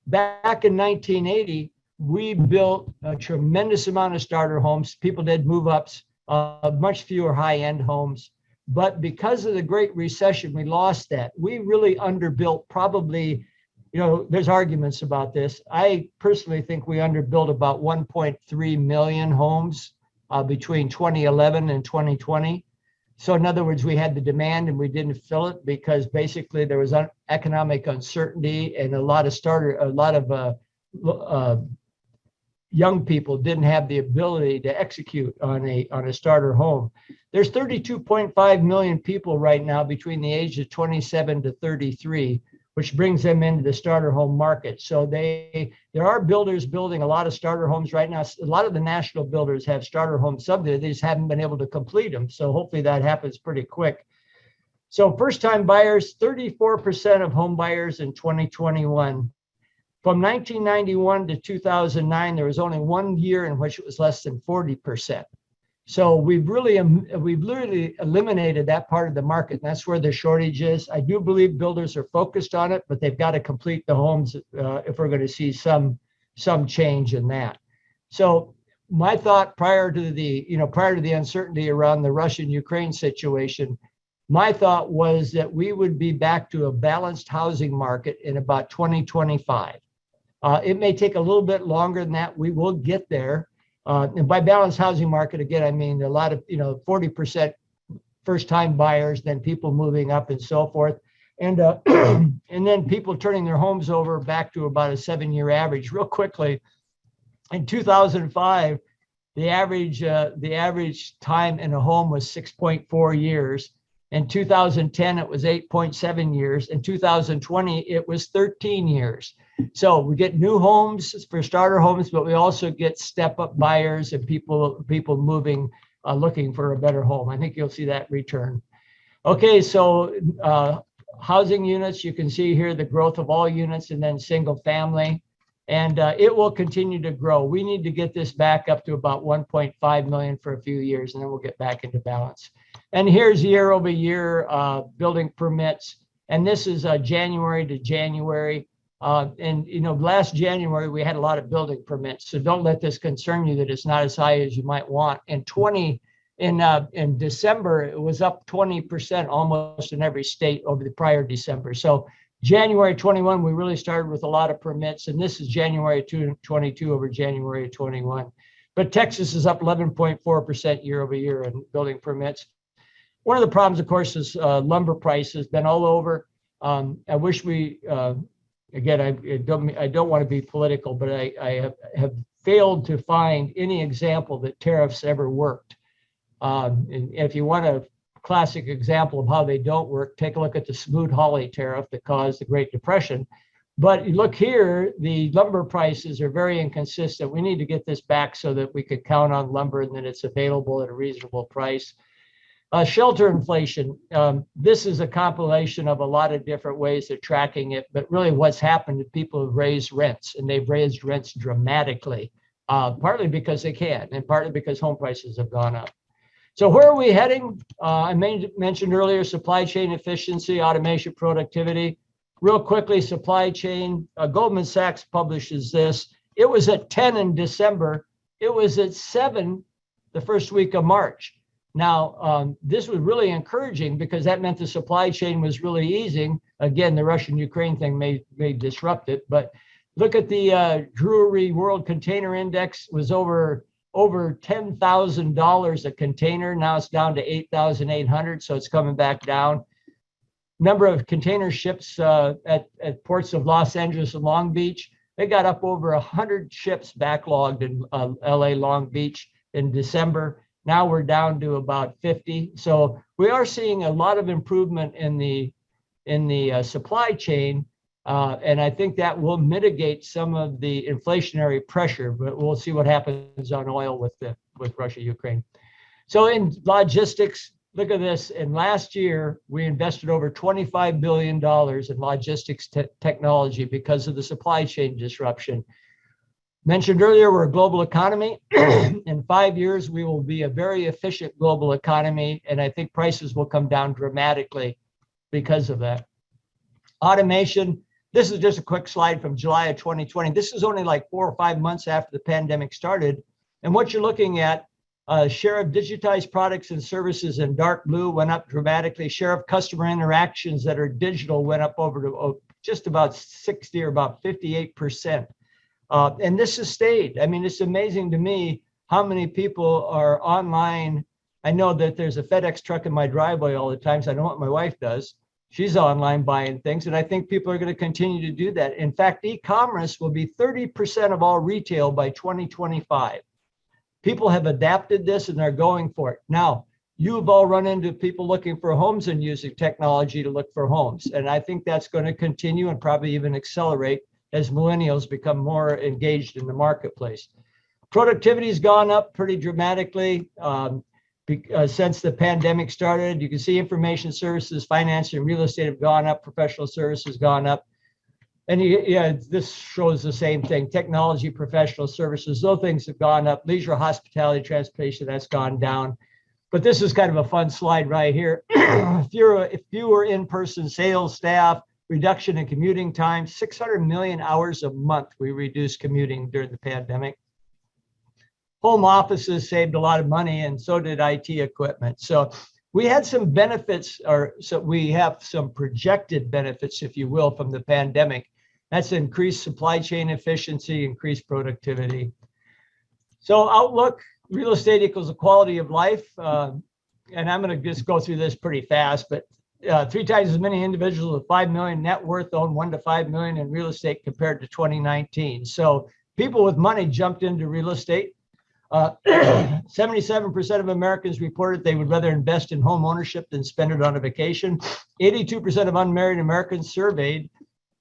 back in 1980, we built a tremendous amount of starter homes. People did move-ups, much fewer high-end homes. But because of the Great Recession, we lost that. We really underbuilt probably, you know, there's arguments about this. I personally think we underbuilt about 1.3 million homes between 2011 and 2020. So in other words, we had the demand and we didn't fill it because basically there was economic uncertainty and a lot of young people didn't have the ability to execute on a starter home. There's 32.5 million people right now between the age of 27 to 33, which brings them into the starter home market. So there are builders building a lot of starter homes right now. A lot of the national builders have starter homes up there. They just haven't been able to complete them. So hopefully that happens pretty quick. So first-time buyers, 34% of home buyers in 2021. From 1991 to 2009, there was only 1 year in which it was less than 40%. So we've literally eliminated that part of the market. And that's where the shortage is. I do believe builders are focused on it, but they've got to complete the homes if we're going to see some change in that. So my thought prior to the uncertainty around the Russian-Ukraine situation, my thought was that we would be back to a balanced housing market in about 2025. It may take a little bit longer than that. We will get there. And by balanced housing market, again, I mean a lot of, 40% first-time buyers, then people moving up and so forth. And and then people turning their homes over back to about a 7-year average. Real quickly, in 2005, the average time in a home was 6.4 years. In 2010, it was 8.7 years. In 2020, it was 13 years. So we get new homes for starter homes, but we also get step-up buyers and people moving, looking for a better home. I think you'll see that return. Okay, so housing units, you can see here the growth of all units and then single family, and it will continue to grow. We need to get this back up to about 1.5 million for a few years, and then we'll get back into balance. And here's year over year building permits, and this is January to January. Last January we had a lot of building permits, so don't let this concern you that it's not as high as you might want. In December, it was up 20% almost in every state over the prior December. So January 21, we really started with a lot of permits, and this is January 22 over January 21. But Texas is up 11.4% year over year in building permits. One of the problems, of course, is lumber prices been all over. I wish we. Again, I don't want to be political, but I have failed to find any example that tariffs ever worked. And if you want a classic example of how they don't work, take a look at the Smoot-Hawley tariff that caused the Great Depression. But look here, the lumber prices are very inconsistent. We need to get this back so that we could count on lumber and that it's available at a reasonable price. Shelter inflation. This is a compilation of a lot of different ways of tracking it, but really what's happened is people have raised rents, and they've raised rents dramatically, partly because they can, and partly because home prices have gone up. So where are we heading? I mentioned earlier, supply chain efficiency, automation, productivity. Real quickly, supply chain. Goldman Sachs publishes this. It was at 10 in December. It was at 7 the first week of March. Now, this was really encouraging because that meant the supply chain was really easing. Again, the Russian-Ukraine thing may disrupt it, but look at the Drewry World Container Index was over $10,000 a container. Now it's down to 8,800, so it's coming back down. Number of container ships at ports of Los Angeles and Long Beach, they got up over 100 ships backlogged in LA Long Beach in December. Now we're down to about 50. So we are seeing a lot of improvement in the supply chain. And I think that will mitigate some of the inflationary pressure, but we'll see what happens on oil with Russia, Ukraine. So in logistics, look at this. And last year, we invested over $25 billion in logistics technology because of the supply chain disruption. Mentioned earlier, we're a global economy. In 5 years, we will be a very efficient global economy, and I think prices will come down dramatically because of that. Automation. This is just a quick slide from July of 2020. This is only like 4 or 5 months after the pandemic started. And what you're looking at, share of digitized products and services in dark blue went up dramatically. Share of customer interactions that are digital went up over to just about 60 or about 58%. And this has stayed. I mean, it's amazing to me how many people are online. I know that there's a FedEx truck in my driveway all the time, so I know what my wife does. She's online buying things, and I think people are going to continue to do that. In fact, e-commerce will be 30% of all retail by 2025. People have adapted this and they're going for it. Now, You've all run into people looking for homes and using technology to look for homes. And I think that's going to continue and probably even accelerate as millennials become more engaged in the marketplace. Productivity has gone up pretty dramatically since the pandemic started. You can see information services, finance, and real estate have gone up. Professional services gone up. And this shows the same thing. Technology, professional services, those things have gone up. Leisure, hospitality, transportation, that's gone down. But this is kind of a fun slide right here. Fewer in-person sales staff, reduction in commuting time, 600 million hours a month we reduced commuting during the pandemic. Home offices saved a lot of money, and so did IT equipment. So we had some benefits, or so we have some projected benefits, if you will, from the pandemic. That's increased supply chain efficiency, increased productivity. So outlook, real estate equals a quality of life. And I'm going to just go through this pretty fast, but 3 times as many individuals with 5 million net worth own 1 to 5 million in real estate compared to 2019. So people with money jumped into real estate. 77% of Americans reported they would rather invest in home ownership than spend it on a vacation. 82% of unmarried Americans surveyed,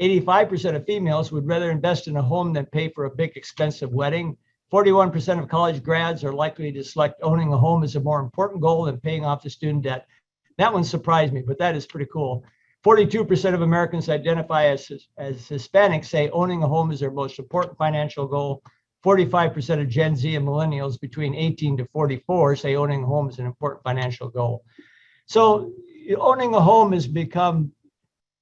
85% of females would rather invest in a home than pay for a big expensive wedding. 41% of college grads are likely to select owning a home as a more important goal than paying off the student debt. That one surprised me, but that is pretty cool. 42% of Americans identify as Hispanic say owning a home is their most important financial goal. 45% of Gen Z and millennials between 18 to 44 say owning a home is an important financial goal. So owning a home has become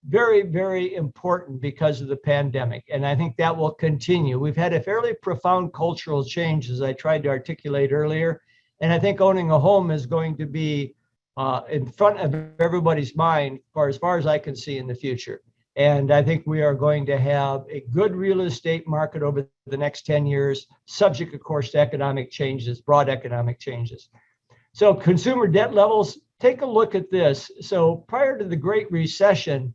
very, very important because of the pandemic. And I think that will continue. We've had a fairly profound cultural change, as I tried to articulate earlier. And I think owning a home is going to be in front of everybody's mind for as far as I can see in the future. And I think we are going to have a good real estate market over the next 10 years, subject, of course, to economic changes, broad economic changes. So consumer debt levels, take a look at this. So prior to the Great Recession,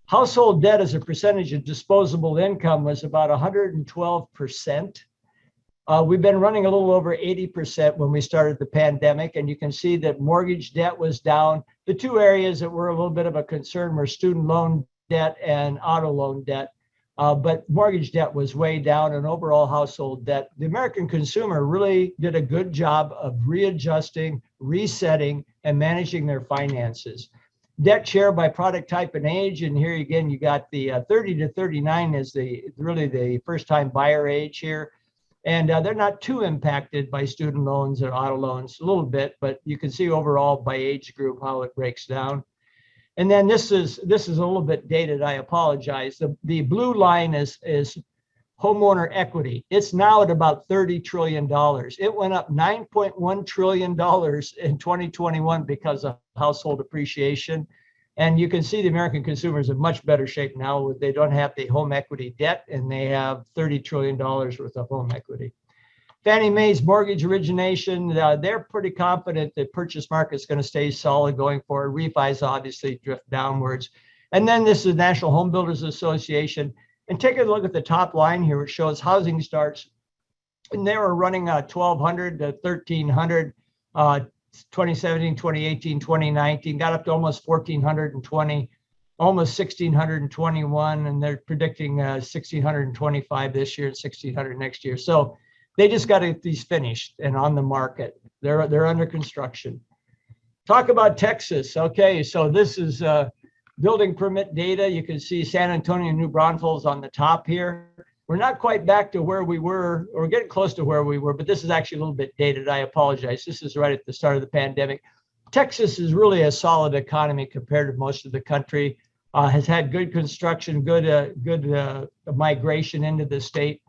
household debt as a percentage of disposable income was about 112%. We've been running a little over 80% when we started the pandemic, and you can see that mortgage debt was down. The 2 areas that were a little bit of a concern were student loan debt and auto loan debt, but mortgage debt was way down, and overall household debt. The American consumer really did a good job of readjusting, resetting, and managing their finances. Debt share by product type and age, and here again you got the 30 to 39 is really the first-time buyer age here. And they're not too impacted by student loans or auto loans, a little bit, but you can see overall by age group how it breaks down. And then this is a little bit dated, I apologize. The blue line is homeowner equity. It's now at about $30 trillion. It went up $9.1 trillion in 2021 because of household appreciation. And you can see the American consumers are in much better shape now. They don't have the home equity debt, and they have $30 trillion worth of home equity. Fannie Mae's mortgage origination, they're pretty confident the purchase market is going to stay solid going forward. Refis obviously drift downwards. And then this is National Home Builders Association. And take a look at the top line here, which shows housing starts. And they were running 1,200 to 1,300. 2017, 2018, 2019, got up to almost 1,420, almost 1,621, and they're predicting 1,625 this year and 1,600 next year. So they just got to get these finished and on the market. They're under construction. Talk about Texas. Okay, so this is building permit data. You can see San Antonio and New Braunfels on the top here. We're not quite back to where we were, or we're getting close to where we were, but this is actually a little bit dated. I apologize. This is right at the start of the pandemic. Texas is really a solid economy compared to most of the country. Has had good construction, good migration into the state.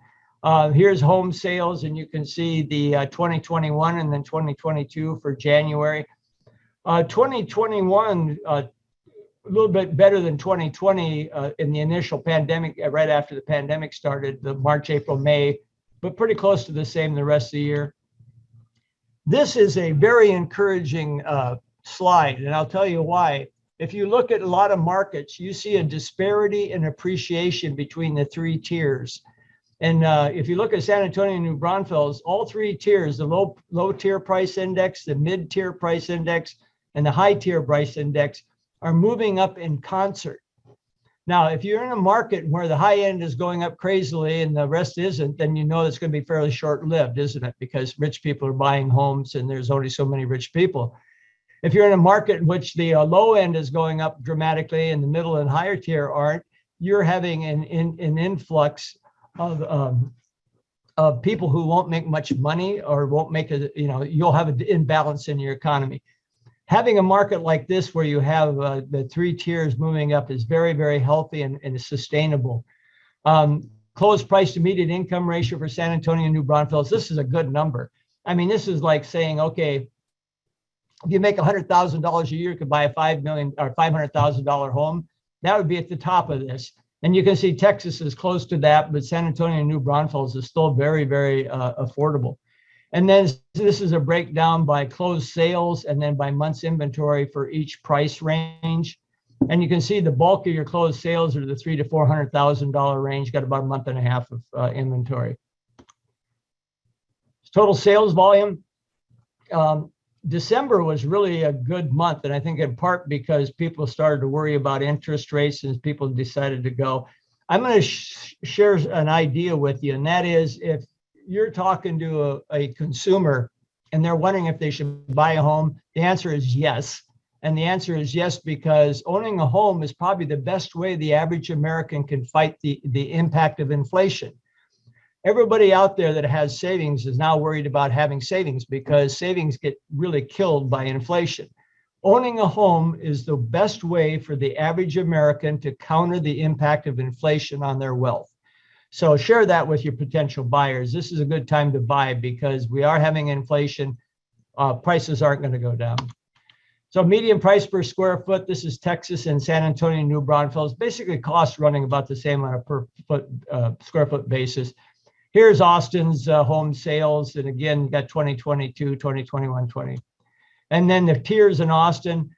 Here's home sales, and you can see the 2021 and then 2022 for January. 2021, a little bit better than 2020 in the initial pandemic, right after the pandemic started, the March, April, May, but pretty close to the same the rest of the year. This is a very encouraging slide, and I'll tell you why. If you look at a lot of markets, you see a disparity in appreciation between the 3 tiers. And if you look at San Antonio and New Braunfels, all three tiers, the low tier price index, the mid tier price index, and the high tier price index are moving up in concert. Now, if you're in a market where the high end is going up crazily and the rest isn't, then you know it's going to be fairly short-lived, isn't it? Because rich people are buying homes and there's only so many rich people. If you're in a market in which the low end is going up dramatically and the middle and higher tier aren't, you're having an influx of people who won't make much money or won't make you'll have an imbalance in your economy. Having a market like this where you have the three tiers moving up is very, very healthy and sustainable. Closed price to median income ratio for San Antonio and New Braunfels, this is a good number. I mean, this is like saying, okay, if you make $100,000 a year, you could buy a $5 million or $500,000 home. That would be at the top of this. And you can see Texas is close to that, but San Antonio and New Braunfels is still very, very affordable. And then this is a breakdown by closed sales and then by months inventory for each price range. And you can see the bulk of your closed sales are the $300,000 to $400,000 range, got about a month and a half of inventory. Total sales volume. December was really a good month, and I think in part because people started to worry about interest rates and people decided to go. I'm going to share an idea with you, and that is if you're talking to a consumer and they're wondering if they should buy a home, the answer is yes. And the answer is yes, because owning a home is probably the best way the average American can fight the impact of inflation. Everybody out there that has savings is now worried about having savings because savings get really killed by inflation. Owning a home is the best way for the average American to counter the impact of inflation on their wealth. So share that with your potential buyers. This is a good time to buy because we are having inflation. Prices aren't going to go down. So median price per square foot, this is Texas and San Antonio, New Braunfels, basically costs running about the same on a per foot, square foot basis. Here's Austin's home sales. And again, you got 2022, 2021, 20. And then the tiers in Austin,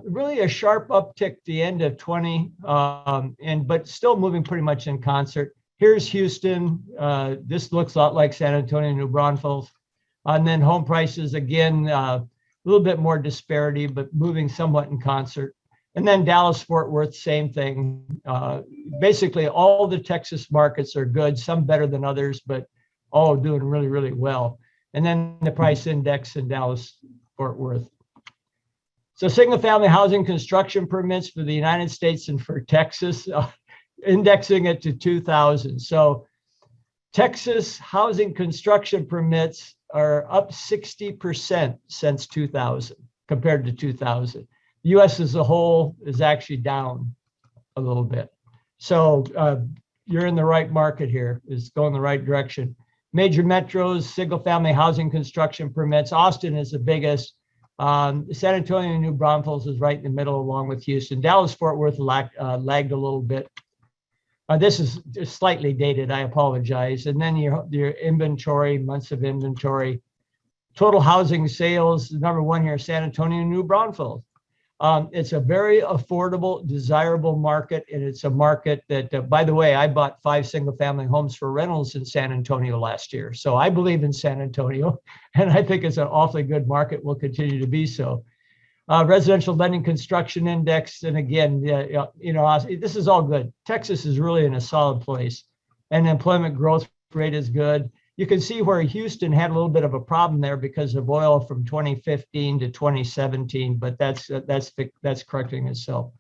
really a sharp uptick the end of 20, but still moving pretty much in concert. Here's Houston. This looks a lot like San Antonio, New Braunfels. And then home prices, again, a little bit more disparity, but moving somewhat in concert. And then Dallas, Fort Worth, same thing. Basically, all the Texas markets are good, some better than others, but all doing really, really well. And then the price index in Dallas, Fort Worth. So single family housing construction permits for the United States and for Texas, indexing it to 2000. So Texas housing construction permits are up 60% since 2000 compared to 2000. The US as a whole is actually down a little bit. So you're in the right market here, it's going the right direction. Major metros, single family housing construction permits. Austin is the biggest. San Antonio and New Braunfels is right in the middle along with Houston. Dallas, Fort Worth lagged a little bit. This is slightly dated, I apologize. And then your inventory, months of inventory. Total housing sales, number one here, San Antonio and New Braunfels. It's a very affordable, desirable market, and it's a market that, by the way, I bought 5 single-family homes for rentals in San Antonio last year. So I believe in San Antonio, and I think it's an awfully good market, will continue to be so. Residential lending construction index, and again, this is all good. Texas is really in a solid place, and employment growth rate is good. You can see where Houston had a little bit of a problem there because of oil from 2015 to 2017, but that's correcting itself.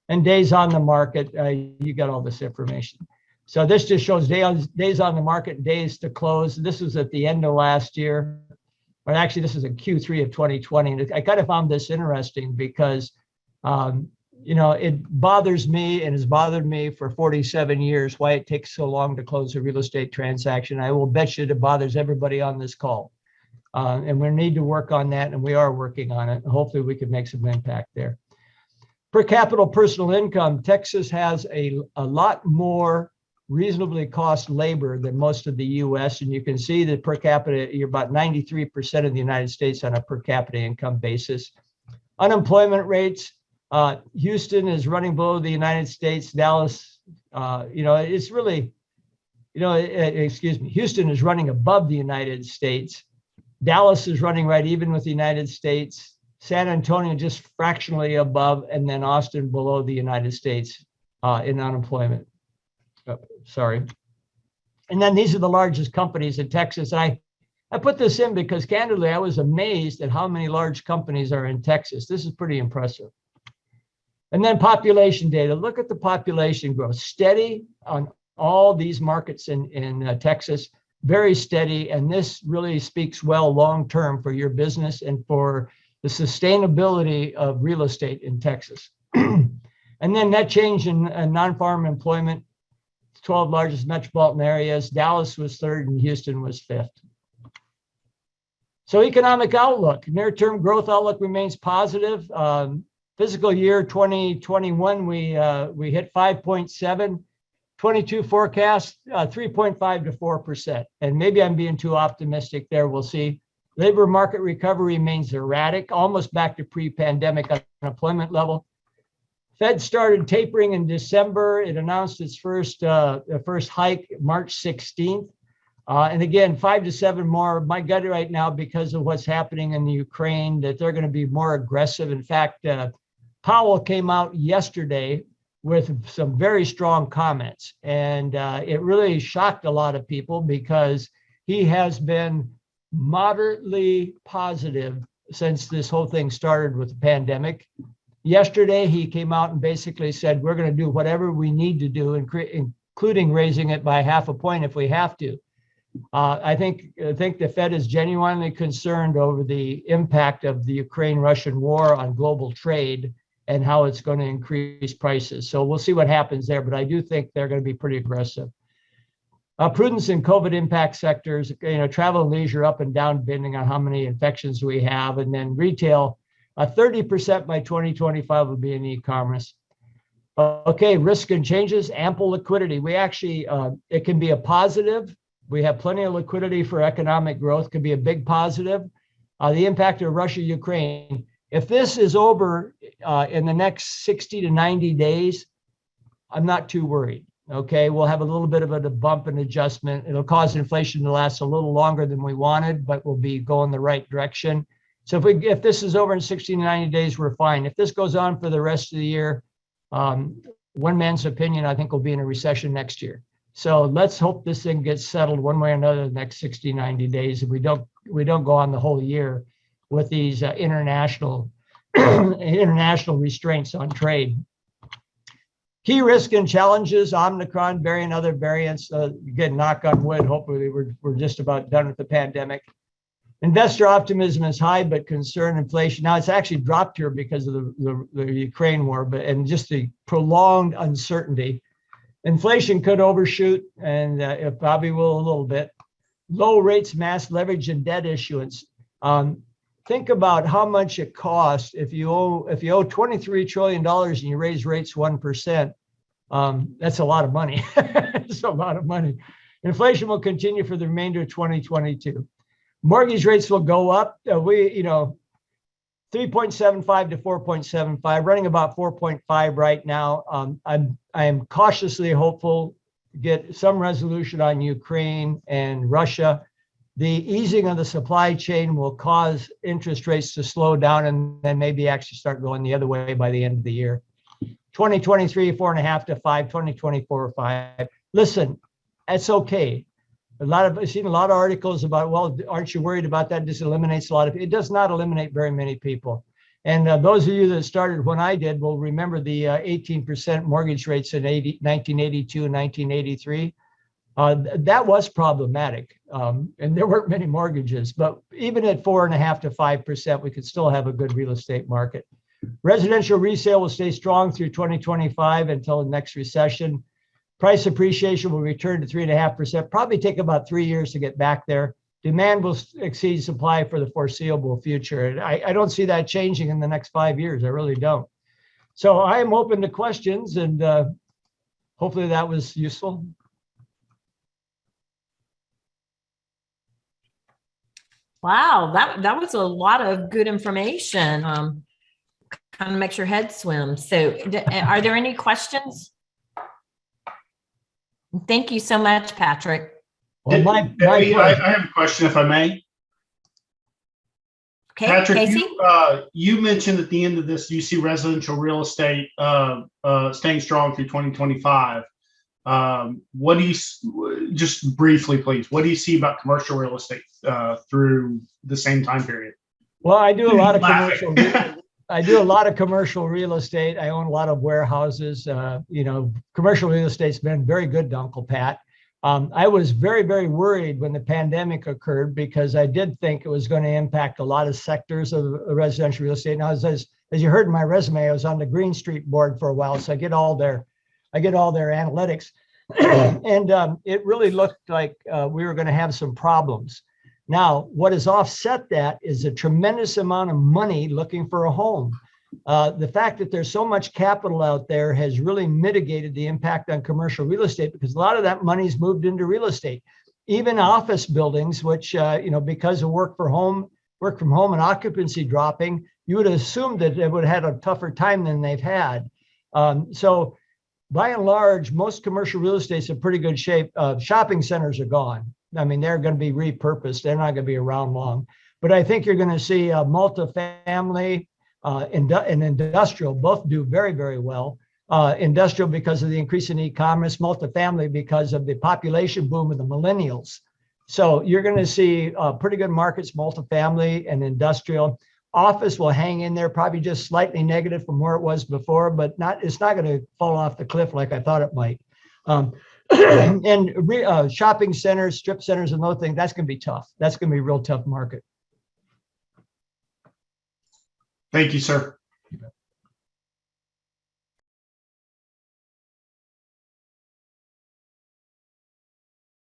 And days on the market, you got all this information. So this just shows days on the market, days to close. This was at the end of last year, or actually this is in Q3 of 2020. And I kind of found this interesting because it bothers me and has bothered me for 47 years why it takes so long to close a real estate transaction. I will bet you it bothers everybody on this call. And we need to work on that, and we are working on it. Hopefully we can make some impact there. Per capita personal income, Texas has a lot more reasonably cost labor than most of the US. And you can see that per capita, you're about 93% of the United States on a per capita income basis. Unemployment rates, Houston is running below the United States. Dallas, it's really, excuse me, Houston is running above the United States. Dallas is running right even with the United States. San Antonio just fractionally above, and then Austin below the United States in unemployment. Sorry. And then these are the largest companies in Texas. I put this in because candidly, I was amazed at how many large companies are in Texas. This is pretty impressive. And then population data. Look at the population growth, steady on all these markets in Texas, very steady. And this really speaks well long-term for your business and for the sustainability of real estate in Texas. And then net change in non-farm employment, 12 largest metropolitan areas. Dallas was third and Houston was fifth. So economic outlook, near-term growth outlook remains positive. Fiscal year 2021, we hit 5.7. 22 forecast 3.5 to 4%. And maybe I'm being too optimistic there. We'll see. Labor market recovery remains erratic, almost back to pre-pandemic unemployment level. Fed started tapering in December. It announced its first hike March 16th. And again, 5 to 7 more. My gut right now, because of what's happening in the Ukraine, that they're going to be more aggressive. In fact, Powell came out yesterday with some very strong comments. And it really shocked a lot of people because he has been moderately positive since this whole thing started with the pandemic. Yesterday, he came out and basically said, we're going to do whatever we need to do, including raising it by 0.5 point if we have to. I think the Fed is genuinely concerned over the impact of the Ukraine-Russian war on global trade and how it's going to increase prices. So we'll see what happens there, but I do think they're going to be pretty aggressive. Prudence in COVID impact sectors, travel and leisure up and down depending on how many infections we have, and then retail, 30% by 2025 will be in e-commerce. Okay, risk and changes, ample liquidity. We actually, it can be a positive. We have plenty of liquidity for economic growth, could be a big positive. The impact of Russia, Ukraine. If this is over in the next 60 to 90 days, I'm not too worried. Okay, we'll have a little bit of a bump and adjustment. It'll cause inflation to last a little longer than we wanted, but we'll be going the right direction. So if this is over in 60 to 90 days, we're fine. If this goes on for the rest of the year, one man's opinion, I think we'll be in a recession next year. So let's hope this thing gets settled one way or another the next 60, 90 days. If we don't go on the whole year with these international restraints on trade. Key risk and challenges, Omicron variant, other variants. Again, knock on wood, hopefully we're just about done with the pandemic. Investor optimism is high, but concern inflation. Now it's actually dropped here because of the Ukraine war, and just the prolonged uncertainty. Inflation could overshoot, and it probably will a little bit. Low rates, mass leverage, and debt issuance. Think about how much it costs if you owe $23 trillion and you raise rates 1%. That's a lot of money. It's a lot of money. Inflation will continue for the remainder of 2022. Mortgage rates will go up. 3.75 to 4.75, running about 4.5 right now. I am cautiously hopeful to get some resolution on Ukraine and Russia. The easing of the supply chain will cause interest rates to slow down and then maybe actually start going the other way by the end of the year. 2023, 4.5 to 5, 2024, 5. Listen, it's okay. I've seen a lot of articles about, well, aren't you worried about that? This eliminates a lot of, it does not eliminate very many people. And those of you that started when I did will remember the 18% mortgage rates in 1982 and 1983. That was problematic. And there weren't many mortgages, but even at 4.5 to 5%, we could still have a good real estate market. Residential resale will stay strong through 2025 until the next recession. Price appreciation will return to 3.5%, probably take about 3 years to get back there. Demand will exceed supply for the foreseeable future. And I don't see that changing in the next 5 years. I really don't. So I am open to questions, and hopefully that was useful. Wow, that was a lot of good information. Kind of makes your head swim. So are there any questions? Thank you so much, Patrick. Well, Debbie, I have a question, if I may. Okay, Patrick, Casey? you mentioned at the end of this, you see residential real estate staying strong through 2025. What do you, just briefly, please, what do you see about commercial real estate through the same time period? Well, I do a lot of Laughing. commercial. I do a lot of commercial real estate. I own a lot of warehouses. Commercial real estate's been very good to Uncle Pat. I was very, very worried when the pandemic occurred because I did think it was going to impact a lot of sectors of residential real estate. Now, as you heard in my resume, I was on the Green Street board for a while, so I get all their analytics, and it really looked like we were going to have some problems. Now, what has offset that is a tremendous amount of money looking for a home. The fact that there's so much capital out there has really mitigated the impact on commercial real estate because a lot of that money's moved into real estate. Even office buildings, which, because of work from home and occupancy dropping, you would assume that they would have had a tougher time than they've had. So by and large, most commercial real estate's in pretty good shape. Shopping centers are gone. I mean, they're going to be repurposed. They're not going to be around long. But I think you're going to see multifamily and industrial both do very, very well. Industrial because of the increase in e-commerce, multifamily because of the population boom of the millennials. So you're going to see pretty good markets, multifamily and industrial. Office will hang in there, probably just slightly negative from where it was before, but it's not going to fall off the cliff like I thought it might. And shopping centers, strip centers, and those things, that's going to be tough. That's going to be a real tough market. Thank you, sir.